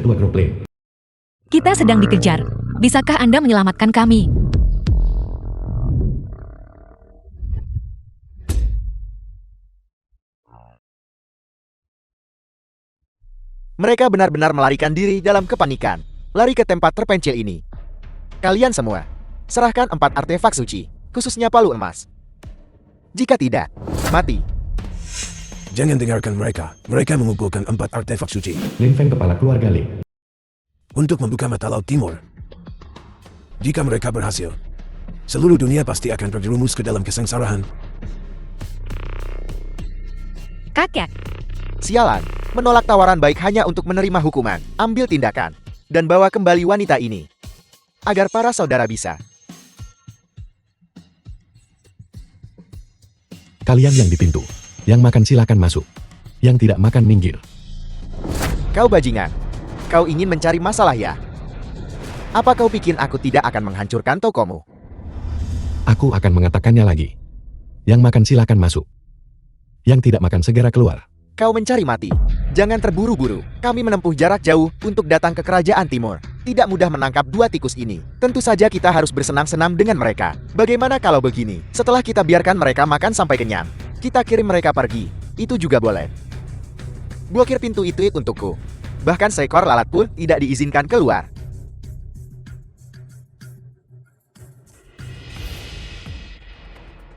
ketua grup Lin. Kita sedang dikejar. Bisakah Anda menyelamatkan kami? Mereka benar-benar melarikan diri dalam kepanikan. Lari ke tempat terpencil ini. Kalian semua, serahkan 4 artefak suci, khususnya palu emas. Jika tidak, mati. Jangan dengarkan mereka. Mereka mengumpulkan 4 artefak suci Lin Feng, kepala keluarga Lin. untuk membuka mata Laut Timur. Jika mereka berhasil, seluruh dunia pasti akan terjerumus ke dalam kesengsaraan. Kakek, Sialan, menolak tawaran baik hanya untuk menerima hukuman. Ambil tindakan, dan bawa kembali wanita ini. Agar para saudara bisa. Kalian yang di pintu. Yang makan silakan masuk. Yang tidak makan minggir. Kau bajingan. Kau ingin mencari masalah ya? Apa kau pikir aku tidak akan menghancurkan tokomu? Aku akan mengatakannya lagi. Yang makan silakan masuk. Yang tidak makan segera keluar. Kau mencari mati. Jangan terburu-buru. Kami menempuh jarak jauh untuk datang ke kerajaan timur. Tidak mudah menangkap 2 tikus ini. Tentu saja kita harus bersenang-senang dengan mereka. Bagaimana kalau begini? Setelah kita biarkan mereka makan sampai kenyang, kita kirim mereka pergi. Itu juga boleh. Blokir pintu itu untukku. Bahkan seekor lalat pun tidak diizinkan keluar.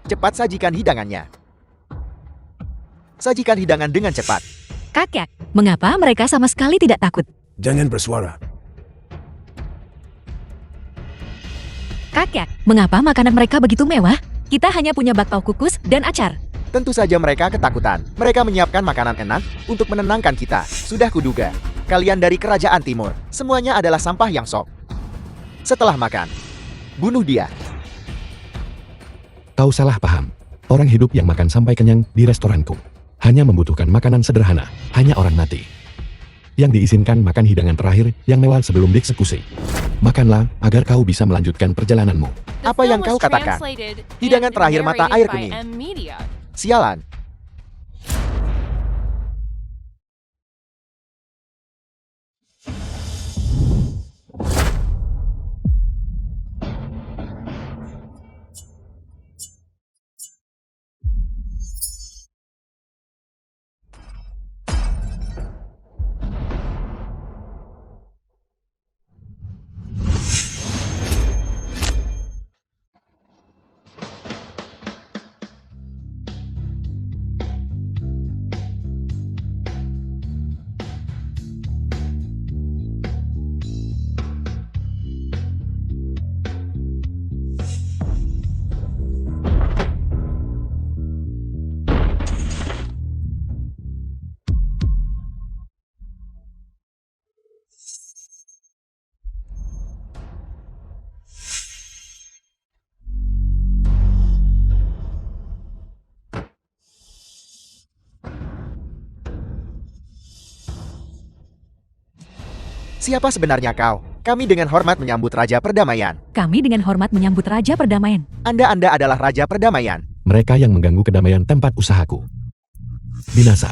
Cepat sajikan hidangannya. Sajikan hidangan dengan cepat. kakek, mengapa mereka sama sekali tidak takut? Jangan bersuara. Kakek, mengapa makanan mereka begitu mewah? Kita hanya punya bakpao kukus dan acar. Tentu saja mereka ketakutan. Mereka menyiapkan makanan enak untuk menenangkan kita. Sudah kuduga. Kalian dari kerajaan timur. Semuanya adalah sampah yang sok. Setelah makan, bunuh dia. Kau salah paham. Orang hidup yang makan sampai kenyang di restoranku hanya membutuhkan makanan sederhana, hanya orang mati yang diizinkan makan hidangan terakhir yang mewah sebelum dieksekusi. Makanlah agar kau bisa melanjutkan perjalananmu. Apa yang kau katakan? Hidangan terakhir mata air kuning. Sialan. Siapa sebenarnya kau? Kami dengan hormat menyambut Raja Perdamaian. Kami dengan hormat menyambut Raja Perdamaian. Anda adalah Raja Perdamaian. Mereka yang mengganggu kedamaian tempat usahaku. Binasa.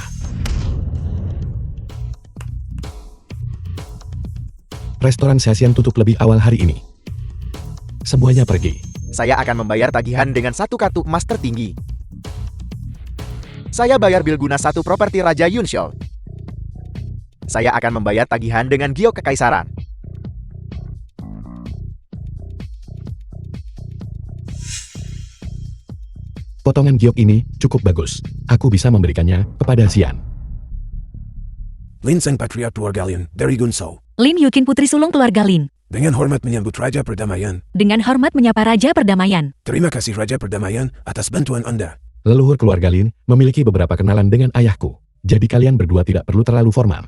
Restoran Seasian tutup lebih awal hari ini. Semuanya pergi. Saya akan membayar tagihan dengan 1 kartu emas tertinggi. Saya bayar bil guna 1 properti Raja Yunshol. Saya akan membayar tagihan dengan giok kekaisaran. Potongan giok ini cukup bagus. Aku bisa memberikannya kepada Xian. Lin Sang Patriark keluarga Lin dari Gunsou. Lin Yukin putri sulung keluarga Lin. Dengan hormat menyambut Raja Perdamaian. Dengan hormat menyapa Raja Perdamaian. Terima kasih Raja Perdamaian atas bantuan Anda. Leluhur keluarga Lin memiliki beberapa kenalan dengan ayahku. Jadi kalian berdua tidak perlu terlalu formal.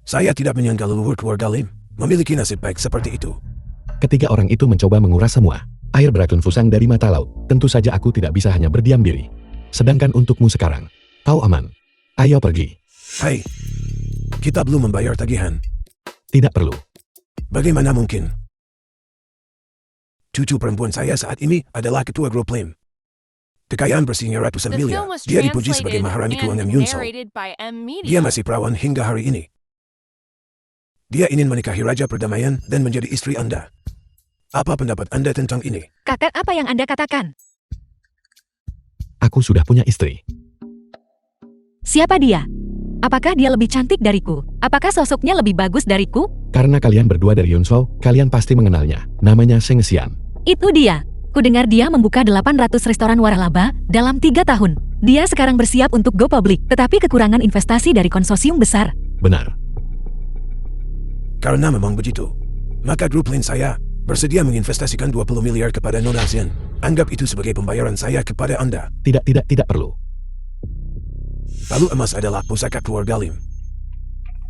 Saya tidak menyangka leluhur keluarga Lin memiliki nasib baik seperti itu. Ketiga orang itu mencoba menguras semua air beracun fusang dari mata laut. Tentu saja aku tidak bisa hanya berdiam diri. Sedangkan untukmu sekarang, kau aman. Ayo pergi. Hai, kita belum membayar tagihan. Tidak perlu. Bagaimana mungkin? Cucu perempuan saya saat ini adalah ketua grup Lin. Kekayaan bersihnya ratusan miliar. Dia dipuji sebagai Maharani keuangan Yunsol. Dia masih perawan hingga hari ini. Dia ingin menikahi Raja Perdamaian dan menjadi istri Anda. Apa pendapat Anda tentang ini? Kakek, apa yang Anda katakan? Aku sudah punya istri. Siapa dia? Apakah dia lebih cantik dariku? Apakah sosoknya lebih bagus dariku? Karena kalian berdua dari Yunzhou, kalian pasti mengenalnya. Namanya Sheng Xian. Itu dia. Kudengar dia membuka 800 restoran waralaba dalam 3 tahun. Dia sekarang bersiap untuk go public, tetapi kekurangan investasi dari konsorsium besar. Benar. Karena memang begitu. Maka grup lain saya bersedia menginvestasikan 20 miliar kepada Nona Xian. Anggap itu sebagai pembayaran saya kepada Anda. Tidak perlu. Palu emas adalah pusaka keluarga Lim.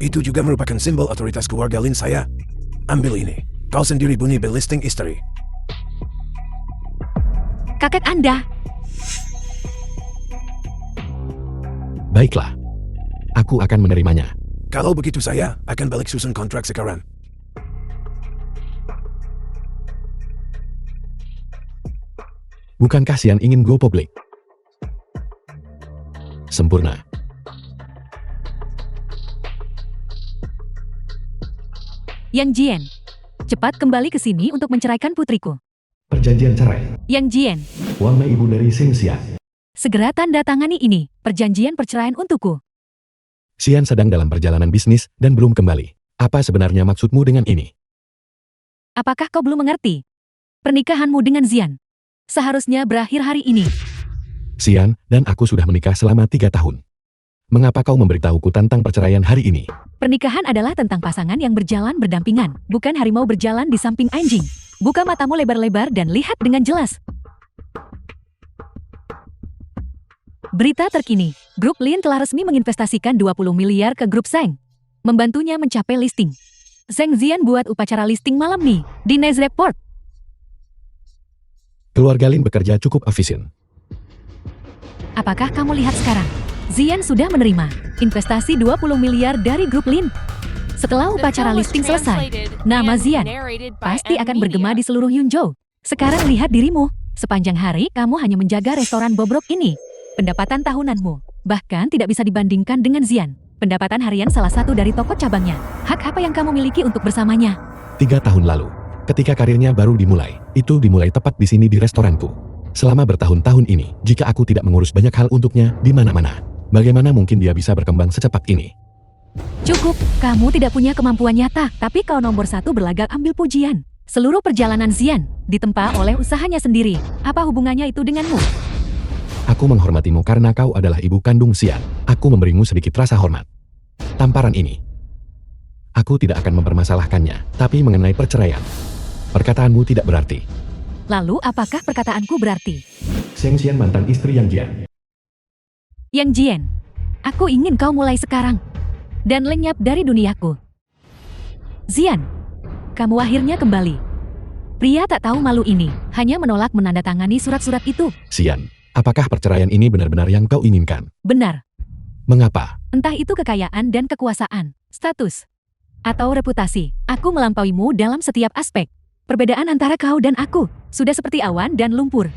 Itu juga merupakan simbol otoritas keluarga Lin saya. Ambil ini. Kau sendiri bunyi belisting istri. Kakek Anda. Baiklah. Aku akan menerimanya. Kalau begitu saya akan balik susun kontrak sekarang. Bukankah Xian ingin go public? Sempurna. Yang Jian, cepat kembali ke sini untuk menceraikan putriku. Perjanjian cerai. Yang Jian, Wang Mei ibu dari Sheng Xian. segera tanda tangani ini, perjanjian perceraian untukku. Xian sedang dalam perjalanan bisnis dan belum kembali. Apa sebenarnya maksudmu dengan ini? Apakah kau belum mengerti? Pernikahanmu dengan Zian seharusnya berakhir hari ini. Xian dan aku sudah menikah selama 3 tahun. Mengapa kau memberitahuku tentang perceraian hari ini? Pernikahan adalah tentang pasangan yang berjalan berdampingan, bukan harimau berjalan di samping anjing. Buka matamu lebar-lebar dan lihat dengan jelas. Berita terkini, Grup Lin telah resmi menginvestasikan 20 miliar ke Grup Zheng, membantunya mencapai listing. Zheng Zian buat upacara listing malam nih, di Nasdaq Port. Keluarga Lin bekerja cukup efisien. Apakah kamu lihat sekarang? Zian sudah menerima investasi 20 miliar dari Grup Lin. Setelah upacara listing selesai, nama Zian pasti akan bergema di seluruh Yunzhou. Sekarang lihat dirimu, sepanjang hari kamu hanya menjaga restoran bobrok ini. Pendapatan tahunanmu bahkan tidak bisa dibandingkan dengan Zian. Pendapatan harian salah satu dari toko cabangnya. Hak apa yang kamu miliki untuk bersamanya? 3 tahun lalu, ketika karirnya baru dimulai, itu dimulai tepat di sini di restoranku. Selama bertahun-tahun ini, jika aku tidak mengurus banyak hal untuknya di mana-mana, bagaimana mungkin dia bisa berkembang secepat ini? Cukup, kamu tidak punya kemampuan nyata, tapi kau nomor 1 berlagak ambil pujian. Seluruh perjalanan Zian ditempa oleh usahanya sendiri. Apa hubungannya itu denganmu? Aku menghormatimu karena kau adalah ibu kandung Xian. Aku memberimu sedikit rasa hormat. Tamparan ini, aku tidak akan mempermasalahkannya, tapi mengenai perceraian, perkataanmu tidak berarti. Lalu apakah perkataanku berarti? Sheng Xian mantan istri Yang Jian. Yang Jian, aku ingin kau mulai sekarang dan lenyap dari duniaku. Zian, kamu akhirnya kembali. Pria tak tahu malu ini hanya menolak menandatangani surat-surat itu. Xian, apakah perceraian ini benar-benar yang kau inginkan? Benar, Mengapa? entah itu kekayaan dan kekuasaan, status, atau reputasi. Aku melampauimu dalam setiap aspek. Perbedaan antara kau dan aku sudah seperti awan dan lumpur.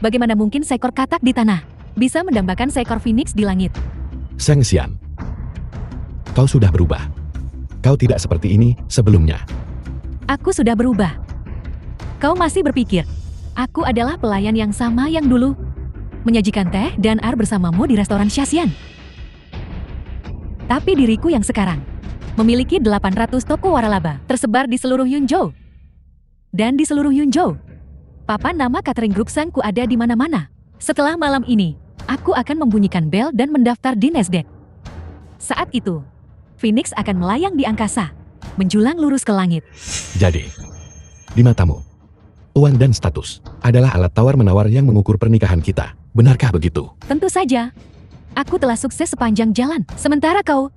Bagaimana mungkin seekor katak di tanah bisa mendambakan seekor phoenix di langit? Sheng Xian, kau sudah berubah. Kau tidak seperti ini sebelumnya. Aku sudah berubah. Kau masih berpikir, aku adalah pelayan yang sama yang dulu menyajikan teh dan air bersamamu di restoran Xiaxian. Tapi diriku yang sekarang memiliki 800 toko waralaba tersebar di seluruh Yunzhou. Dan di seluruh Yunzhou, papan nama catering grup Zhengku ada di mana-mana. Setelah malam ini, aku akan membunyikan bel dan mendaftar di Nasdaq. Saat itu, Phoenix akan melayang di angkasa, menjulang lurus ke langit. Jadi, di matamu, uang dan status adalah alat tawar-menawar yang mengukur pernikahan kita. Benarkah begitu? Tentu saja, aku telah sukses sepanjang jalan. Sementara kau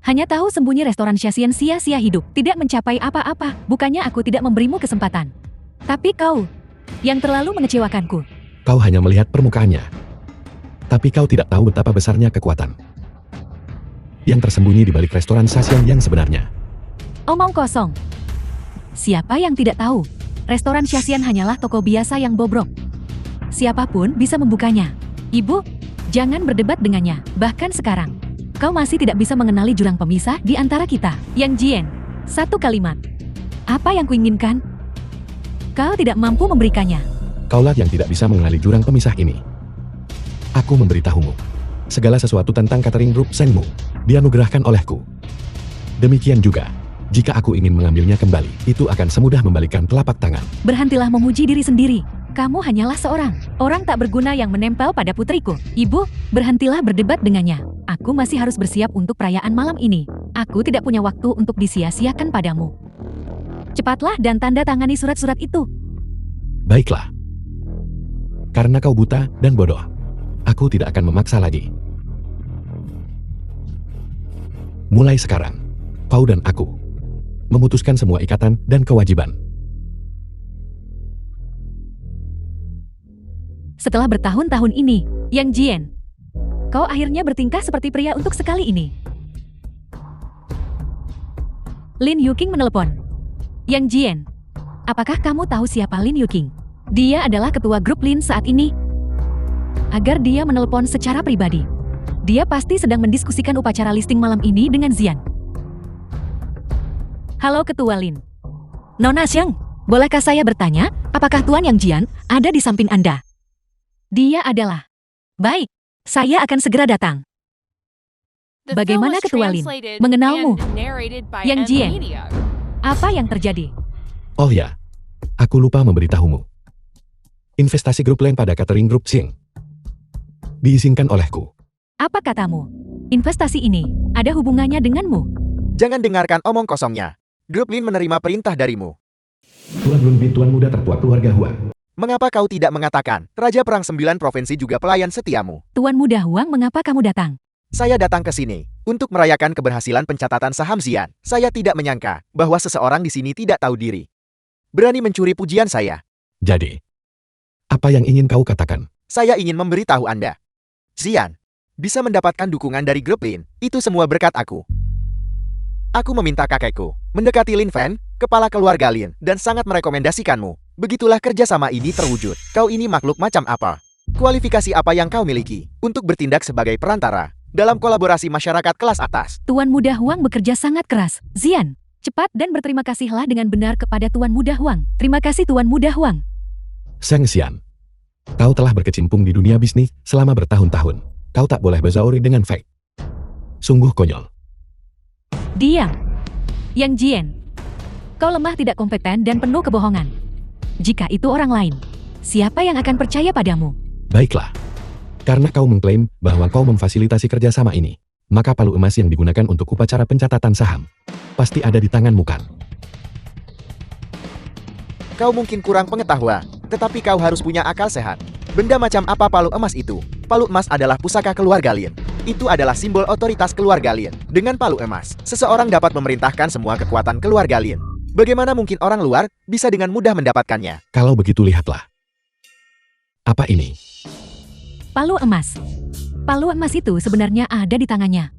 hanya tahu sembunyi restoran Xiaxian sia-sia hidup, tidak mencapai apa-apa. Bukannya aku tidak memberimu kesempatan. Tapi kau yang terlalu mengecewakanku. Kau hanya melihat permukaannya. Tapi kau tidak tahu betapa besarnya kekuatan yang tersembunyi di balik restoran Xiaxian yang sebenarnya. Omong kosong. Siapa yang tidak tahu? Restoran Xiaxian hanyalah toko biasa yang bobrok. Siapapun bisa membukanya. Ibu, jangan berdebat dengannya. Bahkan sekarang, Kau masih tidak bisa mengenali jurang pemisah di antara kita. Yang Jian, satu kalimat. Apa yang kuinginkan? Kau tidak mampu memberikannya. Kaulah yang tidak bisa mengenali jurang pemisah ini. Aku memberitahumu. Segala sesuatu tentang Catering Group Sengmu dianugerahkan olehku. Demikian juga, jika aku ingin mengambilnya kembali, itu akan semudah membalikkan telapak tangan. Berhentilah memuji diri sendiri. Kamu hanyalah seorang orang tak berguna yang menempel pada putriku. Ibu, berhentilah berdebat dengannya. Aku masih harus bersiap untuk perayaan malam ini. Aku tidak punya waktu untuk disia-siakan padamu. Cepatlah dan tanda tangani surat-surat itu. Baiklah. Karena kau buta dan bodoh, aku tidak akan memaksa lagi. Mulai sekarang, kau dan aku memutuskan semua ikatan dan kewajiban. Setelah bertahun-tahun ini, Yang Jian, kau akhirnya bertingkah seperti pria untuk sekali ini. Lin Yuking menelepon. Yang Jian, apakah kamu tahu siapa Lin Yuking? Dia adalah ketua grup Lin saat ini. Agar dia menelepon secara pribadi. Dia pasti sedang mendiskusikan upacara listing malam ini dengan Zian. Halo Ketua Lin. Nona Xiang, bolehkah saya bertanya, apakah Tuan Yang Jian ada di samping Anda? Dia adalah. Baik, saya akan segera datang. Bagaimana Ketua Lin mengenalmu? Yang Jian, apa yang terjadi? Oh ya, aku lupa memberitahumu. Investasi grup Lin pada Catering Group Xing diizinkan olehku. Apa katamu? Investasi ini ada hubungannya denganmu? Jangan dengarkan omong kosongnya. Grup Lin menerima perintah darimu. Tuan Lun Bin, Tuan Muda tertua keluarga Huang. Mengapa kau tidak mengatakan, Raja Perang 9 Provinsi juga pelayan setiamu? Tuan Muda Huang, mengapa kamu datang? Saya datang ke sini untuk merayakan keberhasilan pencatatan saham Zian. Saya tidak menyangka bahwa seseorang di sini tidak tahu diri. Berani mencuri pujian saya. Jadi, apa yang ingin kau katakan? Saya ingin memberitahu Anda. Zian bisa mendapatkan dukungan dari grup Lin. Itu semua berkat aku. Aku meminta kakekku mendekati Lin Fan, kepala keluarga Lin, dan sangat merekomendasikanmu. Begitulah kerjasama ini terwujud. Kau ini makhluk macam apa? Kualifikasi apa yang kau miliki untuk bertindak sebagai perantara dalam kolaborasi masyarakat kelas atas? Tuan Muda Huang bekerja sangat keras. Zian, cepat dan berterima kasihlah dengan benar kepada Tuan Muda Huang. Terima kasih Tuan Muda Huang. Seng Xian, kau telah berkecimpung di dunia bisnis selama bertahun-tahun. Kau tak boleh berzauri dengan fake. Sungguh konyol. Diam. Yang Jian, kau lemah, tidak kompeten, dan penuh kebohongan. Jika itu orang lain, siapa yang akan percaya padamu? Baiklah. Karena kau mengklaim bahwa kau memfasilitasi kerjasama ini, maka palu emas yang digunakan untuk upacara pencatatan saham pasti ada di tanganmu kan? Kau mungkin kurang pengetahuan, tetapi kau harus punya akal sehat. Benda macam apa palu emas itu? Palu emas adalah pusaka keluarga Lin. Itu adalah simbol otoritas keluarga Lin. Dengan palu emas, seseorang dapat memerintahkan semua kekuatan keluarga Lin. Bagaimana mungkin orang luar bisa dengan mudah mendapatkannya? Kalau begitu lihatlah. Apa ini? Palu emas. Palu emas itu sebenarnya ada di tangannya.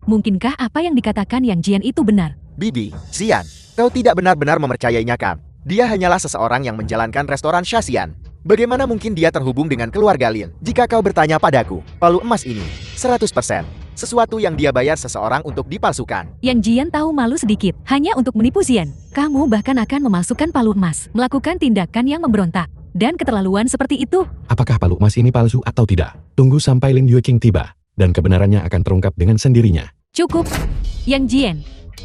Mungkinkah apa yang dikatakan Yang Jian itu benar? Bibi, Zian, kau tidak benar-benar mempercayainya kan? Dia hanyalah seseorang yang menjalankan restoran Shasian. Bagaimana mungkin dia terhubung dengan keluarga Lin? Jika kau bertanya padaku, palu emas ini 100% sesuatu yang dia bayar seseorang untuk dipalsukan. Yang Jian tahu malu sedikit, hanya untuk menipu Zian. Kamu bahkan akan memalsukan palu emas, melakukan tindakan yang memberontak, dan keterlaluan seperti itu. Apakah palu emas ini palsu atau tidak? Tunggu sampai Lin Yuking tiba, dan kebenarannya akan terungkap dengan sendirinya. Cukup. Yang Jian,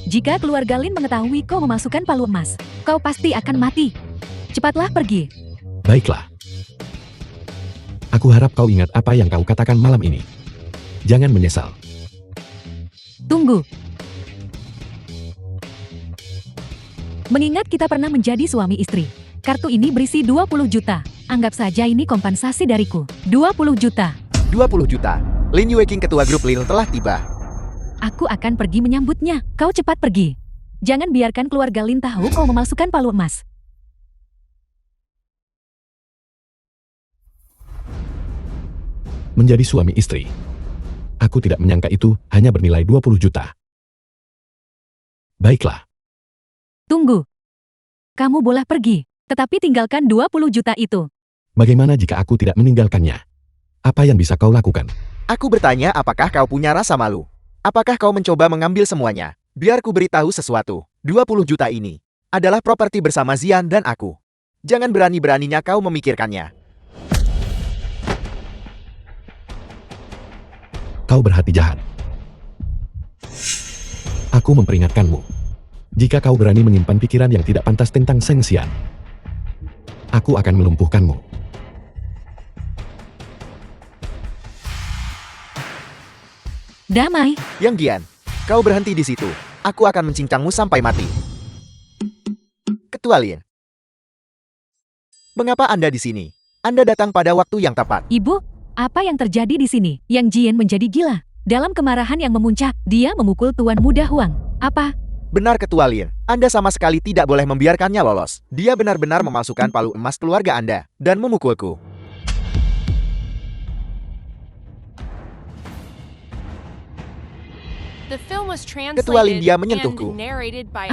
jika keluarga Lin mengetahui kau memasukkan palu emas, kau pasti akan mati. Cepatlah pergi. Baiklah. Aku harap kau ingat apa yang kau katakan malam ini. Jangan menyesal. Tunggu. Mengingat kita pernah menjadi suami istri, kartu ini berisi 20 juta. Anggap saja ini kompensasi dariku. 20 juta. 20 juta. Lin Yueking, ketua grup Lin, telah tiba. Aku akan pergi menyambutnya. Kau cepat pergi. Jangan biarkan keluarga Lin tahu kau memasukkan palu emas. Menjadi suami istri. Aku tidak menyangka itu hanya bernilai 20 juta. Baiklah. Tunggu. Kamu boleh pergi, tetapi tinggalkan 20 juta itu. Bagaimana jika aku tidak meninggalkannya? Apa yang bisa kau lakukan? Aku bertanya apakah kau punya rasa malu? Apakah kau mencoba mengambil semuanya? Biar ku beritahu sesuatu. 20 juta ini adalah properti bersama Zian dan aku. Jangan berani-beraninya kau memikirkannya. Kau berhati jahat. Aku memperingatkanmu. Jika kau berani menyimpan pikiran yang tidak pantas tentang Seng Xian, aku akan melumpuhkanmu. Damai. Yang Gian, kau berhenti di situ. Aku akan mencincangmu sampai mati. Ketua Lin. Mengapa Anda di sini? Anda datang pada waktu yang tepat. Ibu, apa yang terjadi di sini? Yang Jian menjadi gila. Dalam kemarahan yang memuncak, dia memukul Tuan Muda Huang. Apa? Benar Ketua Lin, Anda sama sekali tidak boleh membiarkannya lolos. Dia benar-benar memasukkan palu emas keluarga Anda dan memukulku. Ketua Lindia menyentuhku.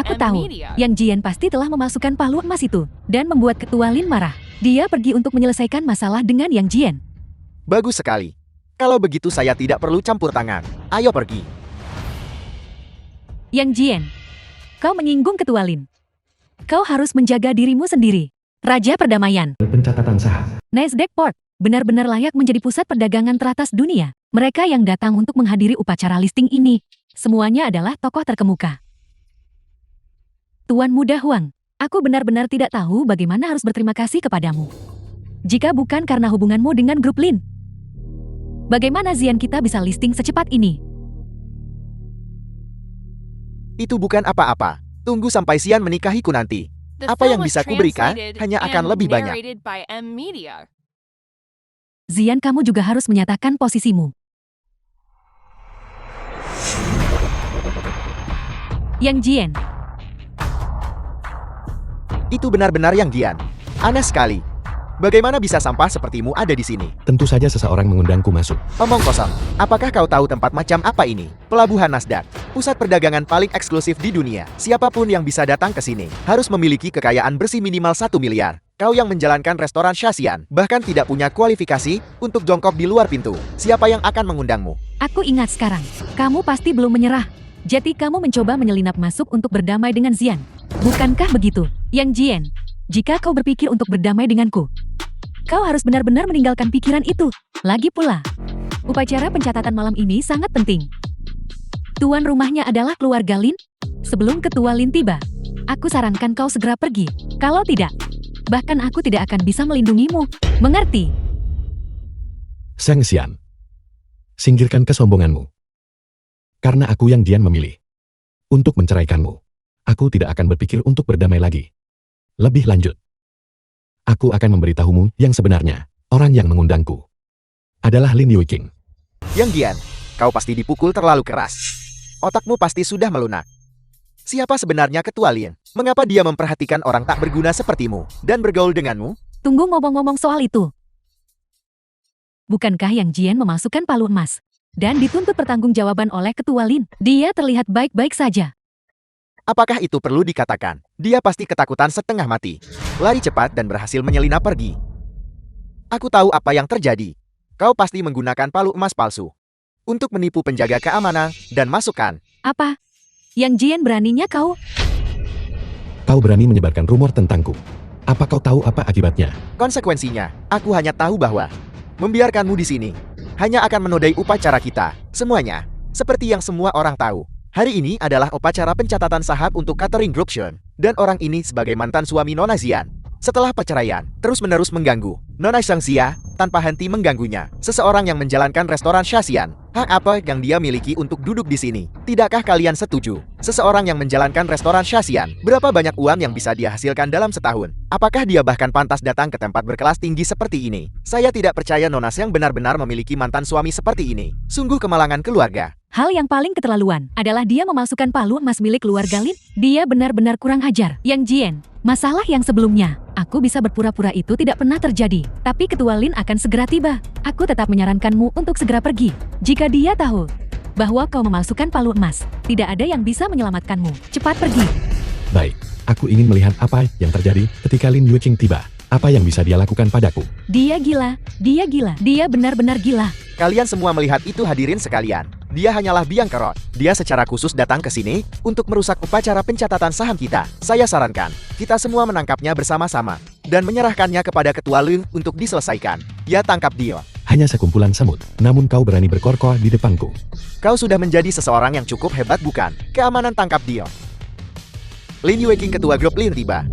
Aku tahu, Yang Jian pasti telah memasukkan palu emas itu dan membuat Ketua Lin marah. Dia pergi untuk menyelesaikan masalah dengan Yang Jian. Bagus sekali. Kalau begitu saya tidak perlu campur tangan. Ayo pergi. Yang Jian, kau menyinggung Ketua Lin. Kau harus menjaga dirimu sendiri. Raja Perdamaian. Pencatatan saham. Nasdaq Port benar-benar layak menjadi pusat perdagangan teratas dunia. Mereka yang datang untuk menghadiri upacara listing ini, semuanya adalah tokoh terkemuka. Tuan Muda Huang, aku benar-benar tidak tahu bagaimana harus berterima kasih kepadamu. Jika bukan karena hubunganmu dengan grup Lin, bagaimana Zian kita bisa listing secepat ini? Itu bukan apa-apa. Tunggu sampai Xian menikahiku nanti. Apa yang bisa kuberikan hanya akan lebih banyak. Zian, kamu juga harus menyatakan posisimu. Yang Jian. Itu benar-benar Yang Gian. Aneh sekali. Bagaimana bisa sampah sepertimu ada di sini? Tentu saja seseorang mengundangku masuk. Omong kosong. Apakah kau tahu tempat macam apa ini? Pelabuhan Nasdaq. Pusat perdagangan paling eksklusif di dunia. Siapapun yang bisa datang ke sini harus memiliki kekayaan bersih minimal 1 miliar. Kau yang menjalankan restoran Shasian bahkan tidak punya kualifikasi untuk jongkok di luar pintu. Siapa yang akan mengundangmu? Aku ingat sekarang. Kamu pasti belum menyerah. Jadi kamu mencoba menyelinap masuk untuk berdamai dengan Zian. Bukankah begitu? Yang Jian, jika kau berpikir untuk berdamai denganku, kau harus benar-benar meninggalkan pikiran itu. Lagi pula, upacara pencatatan malam ini sangat penting. Tuan rumahnya adalah keluarga Lin. Sebelum Ketua Lin tiba, aku sarankan kau segera pergi. Kalau tidak, bahkan aku tidak akan bisa melindungimu. Mengerti? Seng Xian, singkirkan kesombonganmu. Karena aku Yang Jian memilih untuk menceraikanmu. Aku tidak akan berpikir untuk berdamai lagi. Lebih lanjut, aku akan memberitahumu yang sebenarnya. Orang yang mengundangku adalah Lin Yuqing. Yang Gian, kau pasti dipukul terlalu keras. Otakmu pasti sudah melunak. Siapa sebenarnya Ketua Lin? Mengapa dia memperhatikan orang tak berguna sepertimu dan bergaul denganmu? Tunggu ngomong-ngomong soal itu. Bukankah Yang Jian memasukkan palu emas dan dituntut pertanggungjawaban oleh Ketua Lin? Dia terlihat baik-baik saja. Apakah itu perlu dikatakan? Dia pasti ketakutan setengah mati. Lari cepat dan berhasil menyelinap pergi. Aku tahu apa yang terjadi. Kau pasti menggunakan palu emas palsu untuk menipu penjaga keamanan dan masukkan. Apa? Yang Jian beraninya kau? Kau berani menyebarkan rumor tentangku. Apa kau tahu apa akibatnya? Konsekuensinya, aku hanya tahu bahwa membiarkanmu di sini hanya akan menodai upacara kita. Semuanya, seperti yang semua orang tahu. Hari ini adalah upacara pencatatan saham untuk Catering Group Shun, dan orang ini sebagai mantan suami Nona Zian. Setelah perceraian, terus-menerus mengganggu Nona Shangxia tanpa henti mengganggunya. Seseorang yang menjalankan restoran Shasian. Hak apa yang dia miliki untuk duduk di sini? Tidakkah kalian setuju? Seseorang yang menjalankan restoran Shasian, berapa banyak uang yang bisa dia hasilkan dalam setahun? Apakah dia bahkan pantas datang ke tempat berkelas tinggi seperti ini? Saya tidak percaya Nona Shang benar-benar memiliki mantan suami seperti ini. Sungguh kemalangan keluarga. Hal yang paling keterlaluan adalah dia memasukkan palu emas milik keluarga Lin. Dia benar-benar kurang ajar. Yang Jian, masalah yang sebelumnya, aku bisa berpura-pura itu tidak pernah terjadi. Tapi Ketua Lin akan segera tiba. Aku tetap menyarankanmu untuk segera pergi. Jika dia tahu bahwa kau memasukkan palu emas, tidak ada yang bisa menyelamatkanmu. Cepat pergi. Baik, aku ingin melihat apa yang terjadi ketika Lin Yuqing tiba. Apa yang bisa dia lakukan padaku? Dia gila, dia benar-benar gila. Kalian semua melihat itu hadirin sekalian. Dia hanyalah biang kerok. Dia secara khusus datang ke sini untuk merusak upacara pencatatan saham kita. Saya sarankan, kita semua menangkapnya bersama-sama dan menyerahkannya kepada Ketua Lin untuk diselesaikan. Ya, tangkap dia. Hanya sekumpulan semut, namun kau berani berkorkoh di depanku. Kau sudah menjadi seseorang yang cukup hebat bukan? Keamanan, tangkap dia. Lin Yueking, Ketua Grup Lin tiba.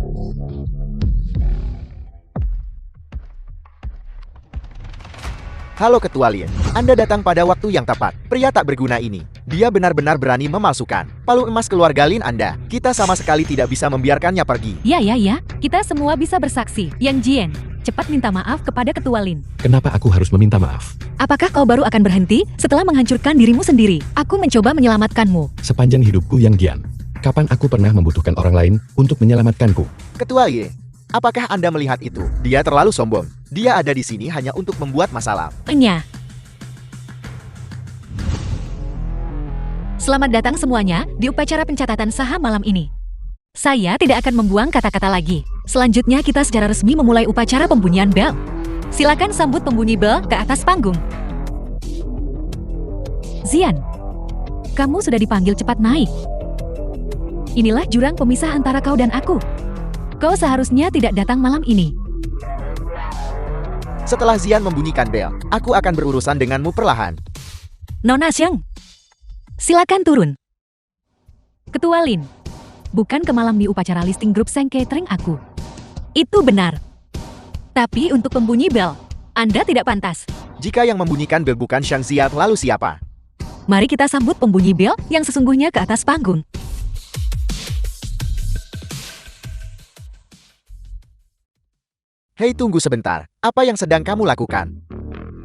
Halo Ketua Lin, Anda datang pada waktu yang tepat. Pria tak berguna ini, dia benar-benar berani memalsukan palu emas keluarga Lin Anda. Kita sama sekali tidak bisa membiarkannya pergi. Ya, kita semua bisa bersaksi. Yang Jian, cepat minta maaf kepada Ketua Lin. Kenapa aku harus meminta maaf? Apakah kau baru akan berhenti setelah menghancurkan dirimu sendiri? Aku mencoba menyelamatkanmu. Sepanjang hidupku yang Gian, kapan aku pernah membutuhkan orang lain untuk menyelamatkanku? Ketua Ye, apakah Anda melihat itu? Dia terlalu sombong. Dia ada di sini hanya untuk membuat masalah. Enya. Selamat datang semuanya di upacara pencatatan saham malam ini. Saya tidak akan membuang kata-kata lagi. Selanjutnya kita secara resmi memulai upacara pembunyian bel. Silakan sambut pembunyi bel ke atas panggung. Zian, kamu sudah dipanggil, cepat naik. Inilah jurang pemisah antara kau dan aku. Kau seharusnya tidak datang malam ini. Setelah Zian membunyikan bel, aku akan berurusan denganmu perlahan. Nona Xiang, silakan turun. Ketua Lin, bukan ke malam di upacara listing grup Seng Catering aku. Itu benar. Tapi untuk pembunyi bel, Anda tidak pantas. Jika yang membunyikan bel bukan Xiang Xia, lalu siapa? Mari kita sambut pembunyi bel yang sesungguhnya ke atas panggung. Hei, tunggu sebentar. Apa yang sedang kamu lakukan?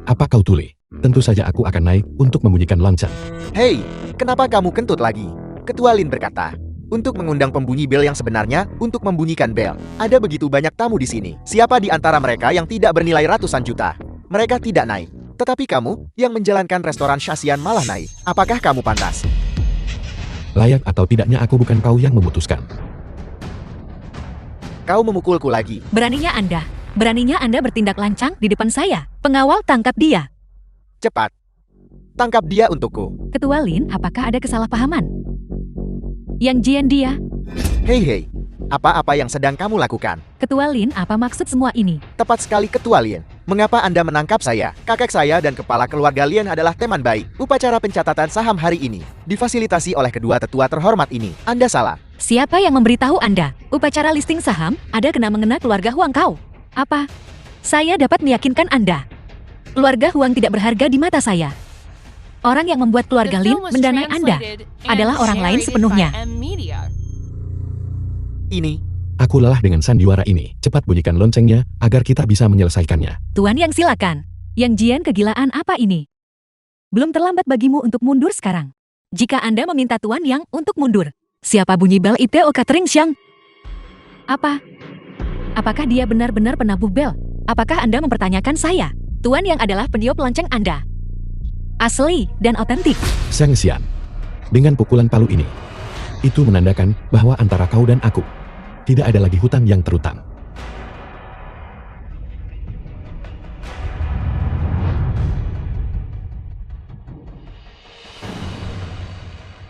Apa kau tuli? Tentu saja aku akan naik untuk membunyikan lonceng. Hei, kenapa kamu kentut lagi? Ketua Lin berkata, untuk mengundang pembunyi bel yang sebenarnya untuk membunyikan bel. Ada begitu banyak tamu di sini. Siapa di antara mereka yang tidak bernilai ratusan juta? Mereka tidak naik. Tetapi kamu, yang menjalankan restoran Shasian malah naik. Apakah kamu pantas? Layak atau tidaknya aku bukan kau yang memutuskan. Kau memukulku lagi. Beraninya Anda bertindak lancang di depan saya. Pengawal, tangkap dia. Cepat. Tangkap dia untukku. Ketua Lin, apakah ada kesalahpahaman? Yang Jian dia. Hei. Apa-apa yang sedang kamu lakukan? Ketua Lin, apa maksud semua ini? Tepat sekali, Ketua Lin. Mengapa Anda menangkap saya? Kakek saya dan kepala keluarga Lin adalah teman baik. Upacara pencatatan saham hari ini difasilitasi oleh kedua tetua terhormat ini. Anda salah. Siapa yang memberitahu Anda? Upacara listing saham ada kena-mengena keluarga Huang kau. Apa? Saya dapat meyakinkan Anda. Keluarga Huang tidak berharga di mata saya. Orang yang membuat keluarga Lin mendanai Anda adalah orang lain sepenuhnya. Ini. Aku lelah dengan sandiwara ini. Cepat bunyikan loncengnya agar kita bisa menyelesaikannya. Tuan Yang, silakan. Yang Jian, kegilaan apa ini? Belum terlambat bagimu untuk mundur sekarang. Jika Anda meminta Tuan Yang untuk mundur, siapa bunyi bel ITO Catering Xiang? Apakah dia benar-benar penabuh bel? Apakah Anda mempertanyakan saya? Tuan Yang adalah peniup lonceng Anda. Asli dan otentik. Xiang Xian, dengan pukulan palu ini, itu menandakan bahwa antara kau dan aku tidak ada lagi hutang yang terutang.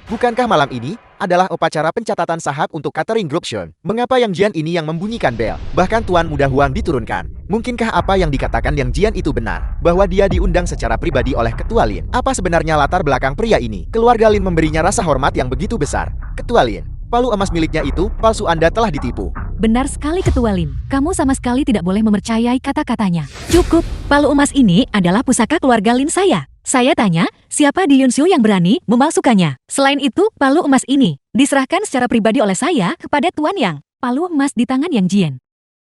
Bukankah malam ini adalah upacara pencatatan saham untuk catering group Shun? Mengapa Yang Jian ini yang membunyikan bel? Bahkan Tuan Muda Huang diturunkan. Mungkinkah apa yang dikatakan Yang Jian itu benar? Bahwa dia diundang secara pribadi oleh Ketua Lin? Apa sebenarnya latar belakang pria ini? Keluarga Lin memberinya rasa hormat yang begitu besar. Ketua Lin, palu emas miliknya itu palsu, Anda telah ditipu. Benar sekali, Ketua Lin. Kamu sama sekali tidak boleh mempercayai kata-katanya. Cukup, palu emas ini adalah pusaka keluarga Lin saya. Saya tanya, siapa di Yunxiu yang berani memalsukannya? Selain itu, palu emas ini diserahkan secara pribadi oleh saya kepada Tuan Yang. Palu emas di tangan Yang Jian.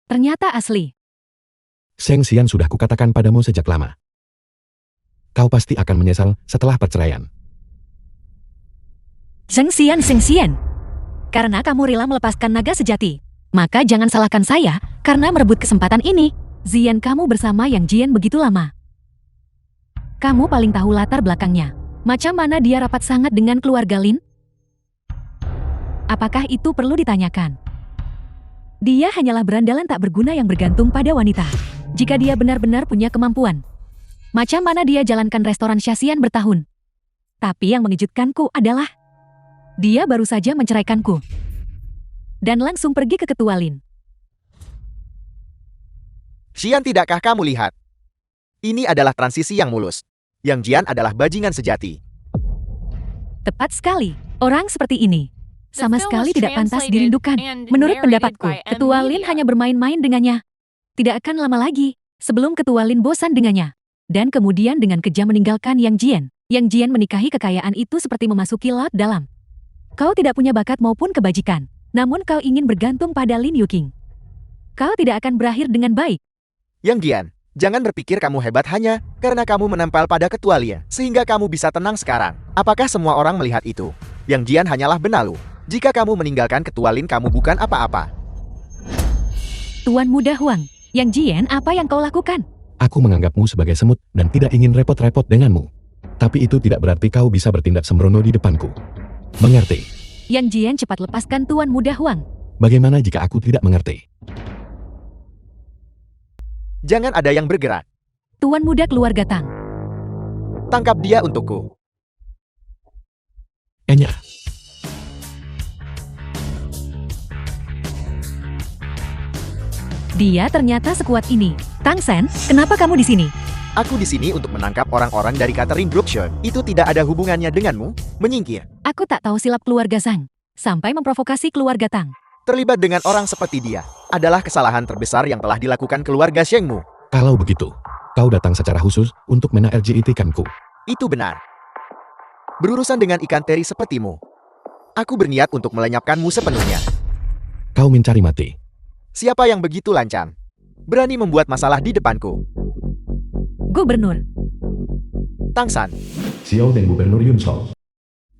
Ternyata asli. Sheng Xian sudah kukatakan padamu sejak lama. Kau pasti akan menyesal setelah perceraian. Sheng Xian. Karena kamu rela melepaskan naga sejati, maka jangan salahkan saya karena merebut kesempatan ini. Zian, kamu bersama Yang Jian begitu lama. Kamu paling tahu latar belakangnya. Macam mana dia rapat sangat dengan keluarga Lin? Apakah itu perlu ditanyakan? Dia hanyalah berandalan tak berguna yang bergantung pada wanita. Jika dia benar-benar punya kemampuan, macam mana dia jalankan restoran Shasian bertahun. Tapi yang mengejutkanku adalah, dia baru saja menceraikanku. Dan langsung pergi ke Ketua Lin. Xian, tidakkah kamu lihat? Ini adalah transisi yang mulus. Yang Jian adalah bajingan sejati. Tepat sekali, orang seperti ini sama sekali tidak pantas dirindukan. Menurut pendapatku, Ketua Lin hanya bermain-main dengannya. Tidak akan lama lagi, sebelum Ketua Lin bosan dengannya. Dan kemudian dengan kejam meninggalkan Yang Jian. Yang Jian menikahi kekayaan itu seperti memasuki laut dalam. Kau tidak punya bakat maupun kebajikan, namun kau ingin bergantung pada Lin Yuqing. Kau tidak akan berakhir dengan baik. Yang Jian, jangan berpikir kamu hebat hanya karena kamu menempel pada Ketua Lin, sehingga kamu bisa tenang sekarang. Apakah semua orang melihat itu? Yang Jian hanyalah benalu. Jika kamu meninggalkan Ketua Lin, kamu bukan apa-apa. Tuan Muda Huang, Yang Jian, apa yang kau lakukan? Aku menganggapmu sebagai semut dan tidak ingin repot-repot denganmu. Tapi itu tidak berarti kau bisa bertindak sembrono di depanku. Mengerti? Yang Jian, cepat lepaskan Tuan Muda Huang. Bagaimana jika aku tidak mengerti? Jangan ada yang bergerak. Tuan Muda Keluarga Tang. Tangkap dia untukku. Enya. Dia ternyata sekuat ini. Tang Sen, kenapa kamu di sini? Aku di sini untuk menangkap orang-orang dari Catherine Brookshire. Itu tidak ada hubungannya denganmu. Menyingkir. Aku tak tahu silap keluarga Zhang. Sampai memprovokasi keluarga Tang. Terlibat dengan orang seperti dia adalah kesalahan terbesar yang telah dilakukan keluarga Shengmu. Kalau begitu, kau datang secara khusus untuk menaerjitikanku. Itu benar. Berurusan dengan ikan teri sepertimu, aku berniat untuk melenyapkanmu sepenuhnya. Kau mencari mati. Siapa yang begitu lancang? Berani membuat masalah di depanku. Gubernur. Tang San, Xiao dan Gubernur Yun Sol.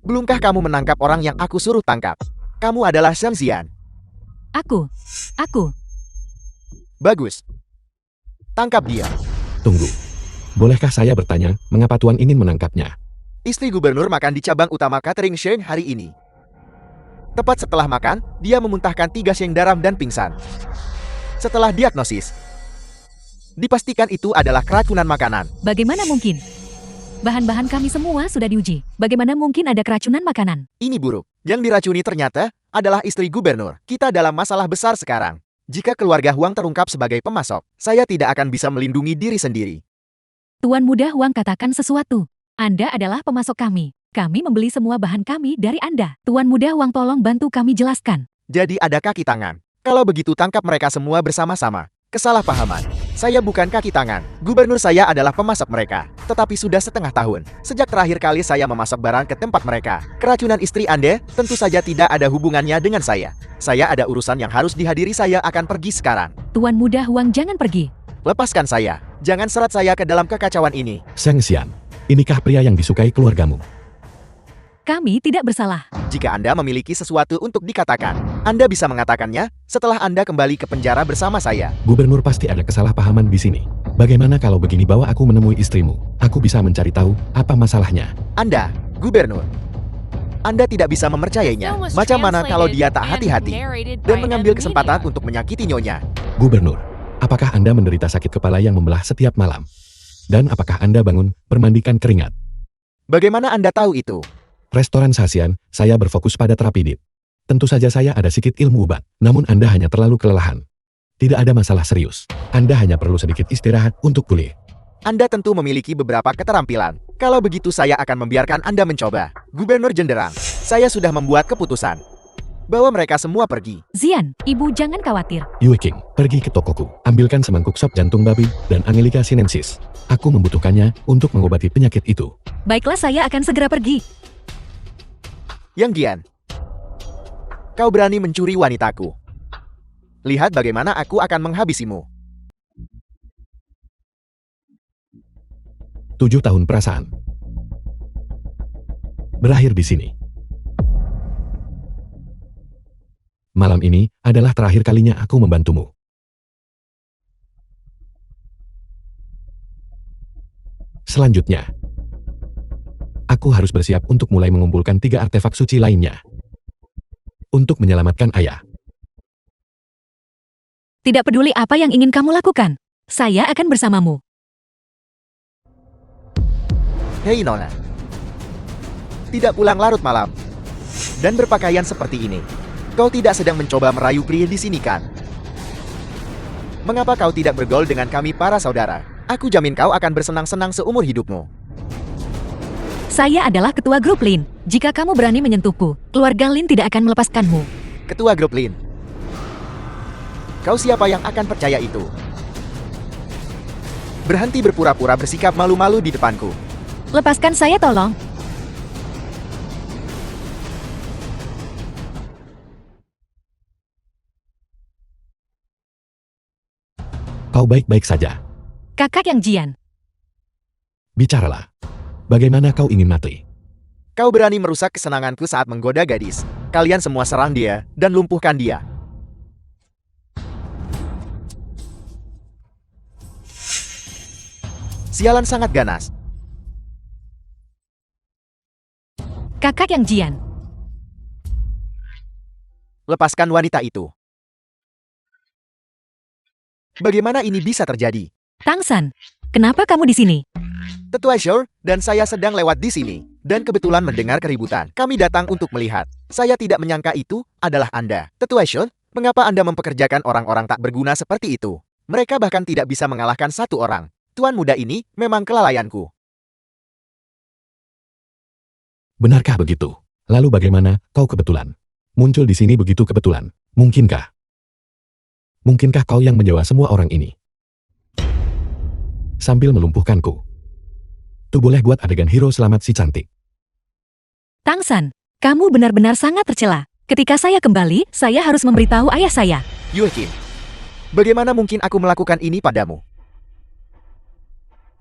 belumkah kamu menangkap orang yang aku suruh tangkap? Kamu adalah Zhang Xian. Aku. Bagus. Tangkap dia. Tunggu. Bolehkah saya bertanya, mengapa Tuan ingin menangkapnya? Istri gubernur makan di cabang utama catering Sheng hari ini. Tepat setelah makan, dia memuntahkan 3 sheng garam dan pingsan. Setelah diagnosis, dipastikan itu adalah keracunan makanan. Bagaimana mungkin? Bahan-bahan kami semua sudah diuji. Bagaimana mungkin ada keracunan makanan? Ini buruk. Yang diracuni ternyata adalah istri gubernur. Kita dalam masalah besar sekarang. Jika keluarga Huang terungkap sebagai pemasok, saya tidak akan bisa melindungi diri sendiri. Tuan Muda Huang katakan sesuatu. Anda adalah pemasok kami. Kami membeli semua bahan kami dari Anda. Tuan Muda Huang, tolong bantu kami jelaskan. Jadi ada kaki tangan. Kalau begitu tangkap mereka semua bersama-sama. Kesalahpahaman. Saya bukan kaki tangan. Gubernur saya adalah pemasok mereka. Tetapi sudah setengah tahun. Sejak terakhir kali saya memasok barang ke tempat mereka. Keracunan istri Anda tentu saja tidak ada hubungannya dengan saya. Saya ada urusan yang harus dihadiri, saya akan pergi sekarang. Tuan Muda Huang, jangan pergi. Lepaskan saya. Jangan seret saya ke dalam kekacauan ini. Zhang Xian, inikah pria yang disukai keluargamu? Kami tidak bersalah. Jika Anda memiliki sesuatu untuk dikatakan, Anda bisa mengatakannya setelah Anda kembali ke penjara bersama saya. Gubernur, pasti ada kesalahpahaman di sini. Bagaimana kalau begini, bawa aku menemui istrimu? Aku bisa mencari tahu apa masalahnya. Anda, gubernur. Anda tidak bisa mempercayainya. Macam mana kalau dia tak hati-hati dan mengambil kesempatan untuk menyakiti nyonya? Gubernur, apakah Anda menderita sakit kepala yang membelah setiap malam? Dan apakah Anda bangun bermandikan keringat? Bagaimana Anda tahu itu? Restoran Shasian, saya berfokus pada terapi DIP. Tentu saja saya ada sedikit ilmu obat, namun Anda hanya terlalu kelelahan. Tidak ada masalah serius. Anda hanya perlu sedikit istirahat untuk pulih. Anda tentu memiliki beberapa keterampilan. Kalau begitu saya akan membiarkan Anda mencoba. Gubernur Jenderang, saya sudah membuat keputusan. Bawa mereka semua pergi. Zian, ibu jangan khawatir. Yue King, pergi ke tokoku. Ambilkan semangkuk sop jantung babi dan Angelica sinensis. Aku membutuhkannya untuk mengobati penyakit itu. Baiklah, saya akan segera pergi. Yang Gian, kau berani mencuri wanitaku. Lihat bagaimana aku akan menghabisimu. 7 tahun perasaan berakhir di sini. Malam ini adalah terakhir kalinya aku membantumu. Selanjutnya, aku harus bersiap untuk mulai mengumpulkan 3 artefak suci lainnya untuk menyelamatkan ayah. Tidak peduli apa yang ingin kamu lakukan, saya akan bersamamu. Hei Nona. Tidak pulang larut malam. Dan berpakaian seperti ini. Kau tidak sedang mencoba merayu pria di sini kan? Mengapa kau tidak bergaul dengan kami para saudara? Aku jamin kau akan bersenang-senang seumur hidupmu. Saya adalah ketua grup Lin. Jika kamu berani menyentuhku, keluarga Lin tidak akan melepaskanmu. Ketua grup Lin. Kau siapa yang akan percaya itu? Berhenti berpura-pura bersikap malu-malu di depanku. Lepaskan saya tolong. Kau baik-baik saja. Kakak yang Jian. Bicaralah. Bagaimana kau ingin mati? Kau berani merusak kesenanganku saat menggoda gadis. Kalian semua serang dia dan lumpuhkan dia. Sialan sangat ganas. Kakak yang Jian. Lepaskan wanita itu. Bagaimana ini bisa terjadi? Tang San, kenapa kamu di sini? Tetua Shore dan saya sedang lewat di sini, dan kebetulan mendengar keributan. Kami datang untuk melihat. Saya tidak menyangka itu adalah Anda. Tetua Shore, mengapa Anda mempekerjakan orang-orang tak berguna seperti itu? Mereka bahkan tidak bisa mengalahkan satu orang. Tuan muda ini memang kelalaianku. Benarkah begitu? Lalu bagaimana kau kebetulan muncul di sini begitu kebetulan? Mungkinkah? Mungkinkah kau yang menyewa semua orang ini? Sambil melumpuhkanku. Tuh boleh buat adegan hero selamat si cantik. Tang San, kamu benar-benar sangat tercela. Ketika saya kembali, saya harus memberitahu ayah saya. Yue Qin, bagaimana mungkin aku melakukan ini padamu?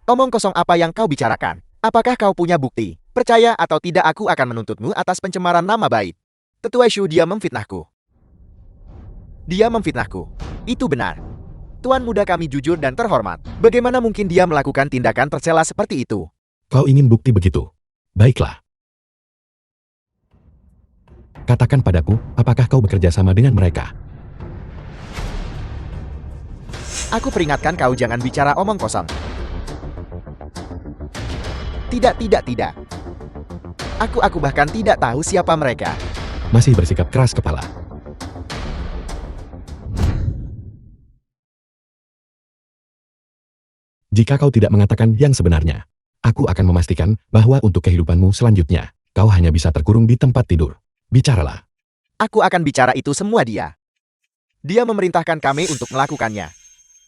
Omong kosong apa yang kau bicarakan? Apakah kau punya bukti? Percaya atau tidak aku akan menuntutmu atas pencemaran nama baik. Tetua Shu, dia memfitnahku. Dia memfitnahku. Itu benar. Tuan muda kami jujur dan terhormat. Bagaimana mungkin dia melakukan tindakan tercela seperti itu? Kau ingin bukti begitu? Baiklah. Katakan padaku, apakah kau bekerja sama dengan mereka? Aku peringatkan kau jangan bicara omong kosong. Tidak. Aku bahkan tidak tahu siapa mereka. Masih bersikap keras kepala. Jika kau tidak mengatakan yang sebenarnya, aku akan memastikan bahwa untuk kehidupanmu selanjutnya, kau hanya bisa terkurung di tempat tidur. Bicaralah. Aku akan bicara itu semua dia. Dia memerintahkan kami untuk melakukannya.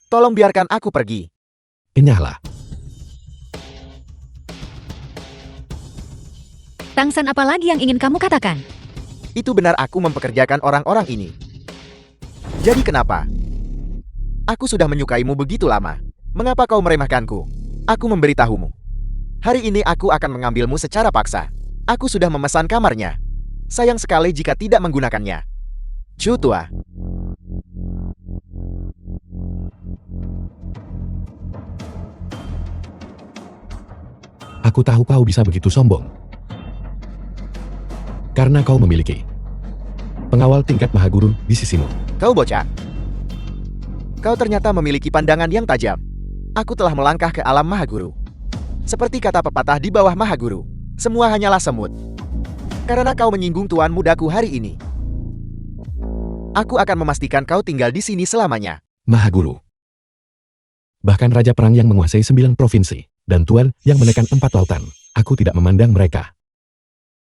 Tolong biarkan aku pergi. Enyahlah. Tang San, apa lagi yang ingin kamu katakan? Itu benar aku mempekerjakan orang-orang ini. Jadi kenapa? Aku sudah menyukaimu begitu lama. Mengapa kau meremehkanku? Aku memberitahumu. Hari ini aku akan mengambilmu secara paksa. Aku sudah memesan kamarnya. Sayang sekali jika tidak menggunakannya. Chu tua. Aku tahu kau bisa begitu sombong. Karena kau memiliki pengawal tingkat mahaguru di sisimu. Kau bocah. Kau ternyata memiliki pandangan yang tajam. Aku telah melangkah ke alam mahaguru. Seperti kata pepatah di bawah mahaguru, semua hanyalah semut. Karena kau menyinggung tuan mudaku hari ini, aku akan memastikan kau tinggal di sini selamanya. Mahaguru. Bahkan raja perang yang menguasai 9 provinsi, dan tuan yang menekan 4 lautan, aku tidak memandang mereka.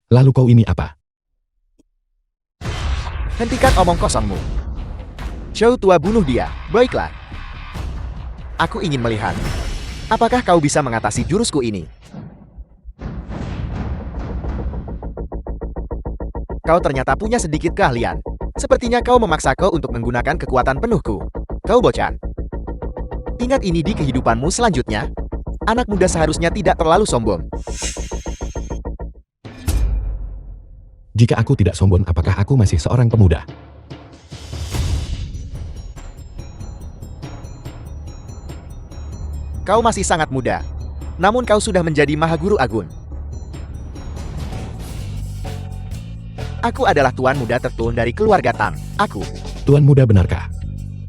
Lalu kau ini apa? Hentikan omong kosongmu. Shou tua, bunuh dia. Baiklah. Aku ingin melihat. Apakah kau bisa mengatasi jurusku ini? Kau ternyata punya sedikit keahlian. Sepertinya kau memaksaku untuk menggunakan kekuatan penuhku. Kau bocah. Ingat ini di kehidupanmu selanjutnya. Anak muda seharusnya tidak terlalu sombong. Jika aku tidak sombong, apakah aku masih seorang pemuda? Kau masih sangat muda. Namun kau sudah menjadi Mahaguru Agun. Aku adalah tuan muda tertua dari keluarga Tang. Aku. Tuan muda benarkah?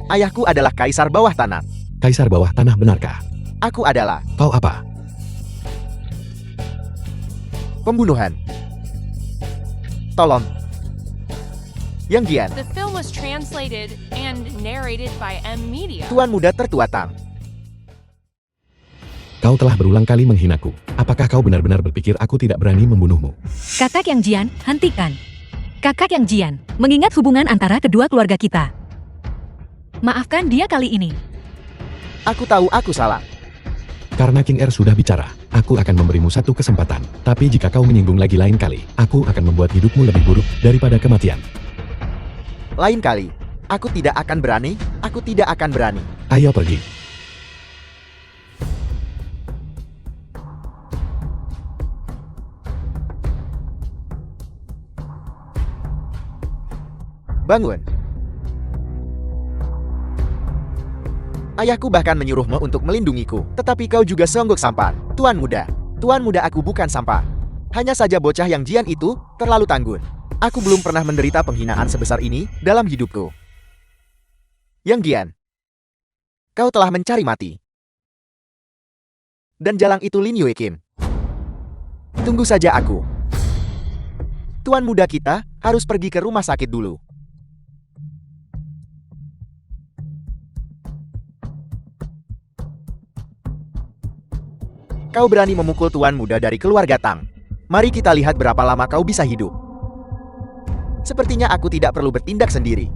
Ayahku adalah kaisar bawah tanah. Kaisar bawah tanah benarkah? Aku adalah Kau apa? pembunuhan. Tolong. Yang Gian, The film was translated and narrated by M Media. Tuan Muda Tertua Tang. Kau telah berulang kali menghinaku. Apakah kau benar-benar berpikir aku tidak berani membunuhmu? Kakak Yang Jian, hentikan. Kakak Yang Jian, mengingat hubungan antara kedua keluarga kita. Maafkan dia kali ini. Aku tahu aku salah. Karena King Er sudah bicara, aku akan memberimu satu kesempatan. Tapi jika kau menyinggung lagi lain kali, aku akan membuat hidupmu lebih buruk daripada kematian. Lain kali, aku tidak akan berani, aku tidak akan berani. Ayo pergi. Bangun. Ayahku bahkan menyuruhmu untuk melindungiku, tetapi kau juga songgok sampan. Tuan Muda, aku bukan sampah. Hanya saja bocah yang Jian itu terlalu tangguh. Aku belum pernah menderita penghinaan sebesar ini dalam hidupku. Yang Gian, kau telah mencari mati. Dan jalang itu Lin Yue Kim. Tunggu saja aku. Tuan Muda kita harus pergi ke rumah sakit dulu. Kau berani memukul Tuan Muda dari keluarga Tang. Mari kita lihat berapa lama kau bisa hidup. Sepertinya aku tidak perlu bertindak sendiri.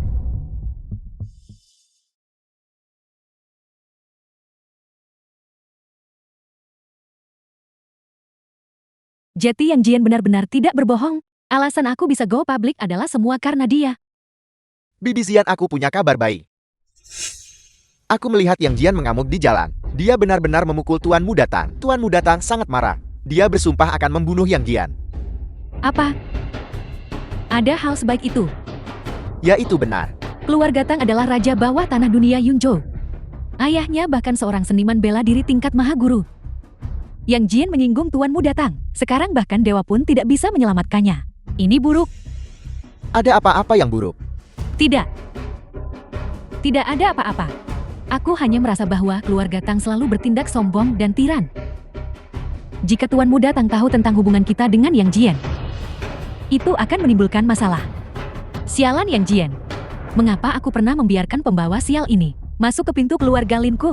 Jadi Yang Jian benar-benar tidak berbohong. Alasan aku bisa go public adalah semua karena dia. Bibi Zian, aku punya kabar baik. Aku melihat Yang Jian mengamuk di jalan. Dia benar-benar memukul Tuan Muda Tang. Tuan Muda Tang sangat marah. Dia bersumpah akan membunuh Yang Jian. Apa? Ada hal sebaik itu. Ya, itu benar. Keluarga Tang adalah raja bawah tanah dunia Yunzhou. Ayahnya bahkan seorang seniman bela diri tingkat mahaguru. Yang Jian menyinggung Tuan Muda Tang. Sekarang bahkan dewa pun tidak bisa menyelamatkannya. Ini buruk. Ada apa-apa yang buruk? Tidak. Tidak ada apa-apa. Aku hanya merasa bahwa keluarga Tang selalu bertindak sombong dan tiran. Jika Tuan Muda Tang tahu tentang hubungan kita dengan Yang Jian, itu akan menimbulkan masalah. Sialan Yang Jian. Mengapa aku pernah membiarkan pembawa sial ini masuk ke pintu keluarga Linku?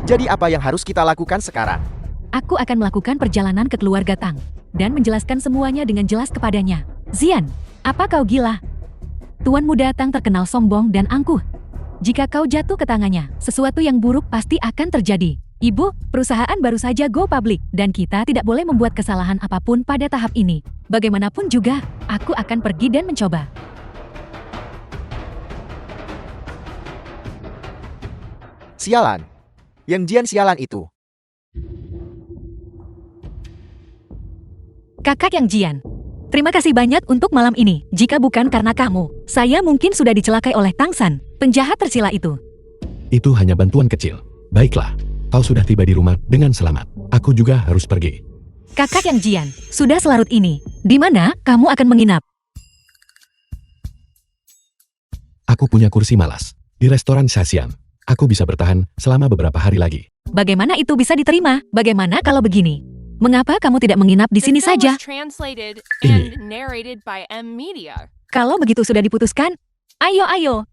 Jadi apa yang harus kita lakukan sekarang? Aku akan melakukan perjalanan ke keluarga Tang dan menjelaskan semuanya dengan jelas kepadanya. Zian, apa kau gila? Tuan Muda Tang terkenal sombong dan angkuh. Jika kau jatuh ke tangannya, sesuatu yang buruk pasti akan terjadi. Ibu, perusahaan baru saja go public, dan kita tidak boleh membuat kesalahan apapun pada tahap ini. Bagaimanapun juga, aku akan pergi dan mencoba. Sialan. Yang Jian sialan itu. Kakak Yang Jian, terima kasih banyak untuk malam ini. Jika bukan karena kamu, saya mungkin sudah dicelakai oleh Tang San, penjahat tersila itu. Itu hanya bantuan kecil. Baiklah, kau sudah tiba di rumah dengan selamat. Aku juga harus pergi. Kakak Yang Jian, sudah selarut ini. Di mana kamu akan menginap? Aku punya kursi malas. Di restoran Shasian. Aku bisa bertahan selama beberapa hari lagi. Bagaimana itu bisa diterima? Bagaimana kalau begini? Mengapa kamu tidak menginap di The sini film saja? was translated Ini. and narrated by M Media. Kalau begitu sudah diputuskan, ayo.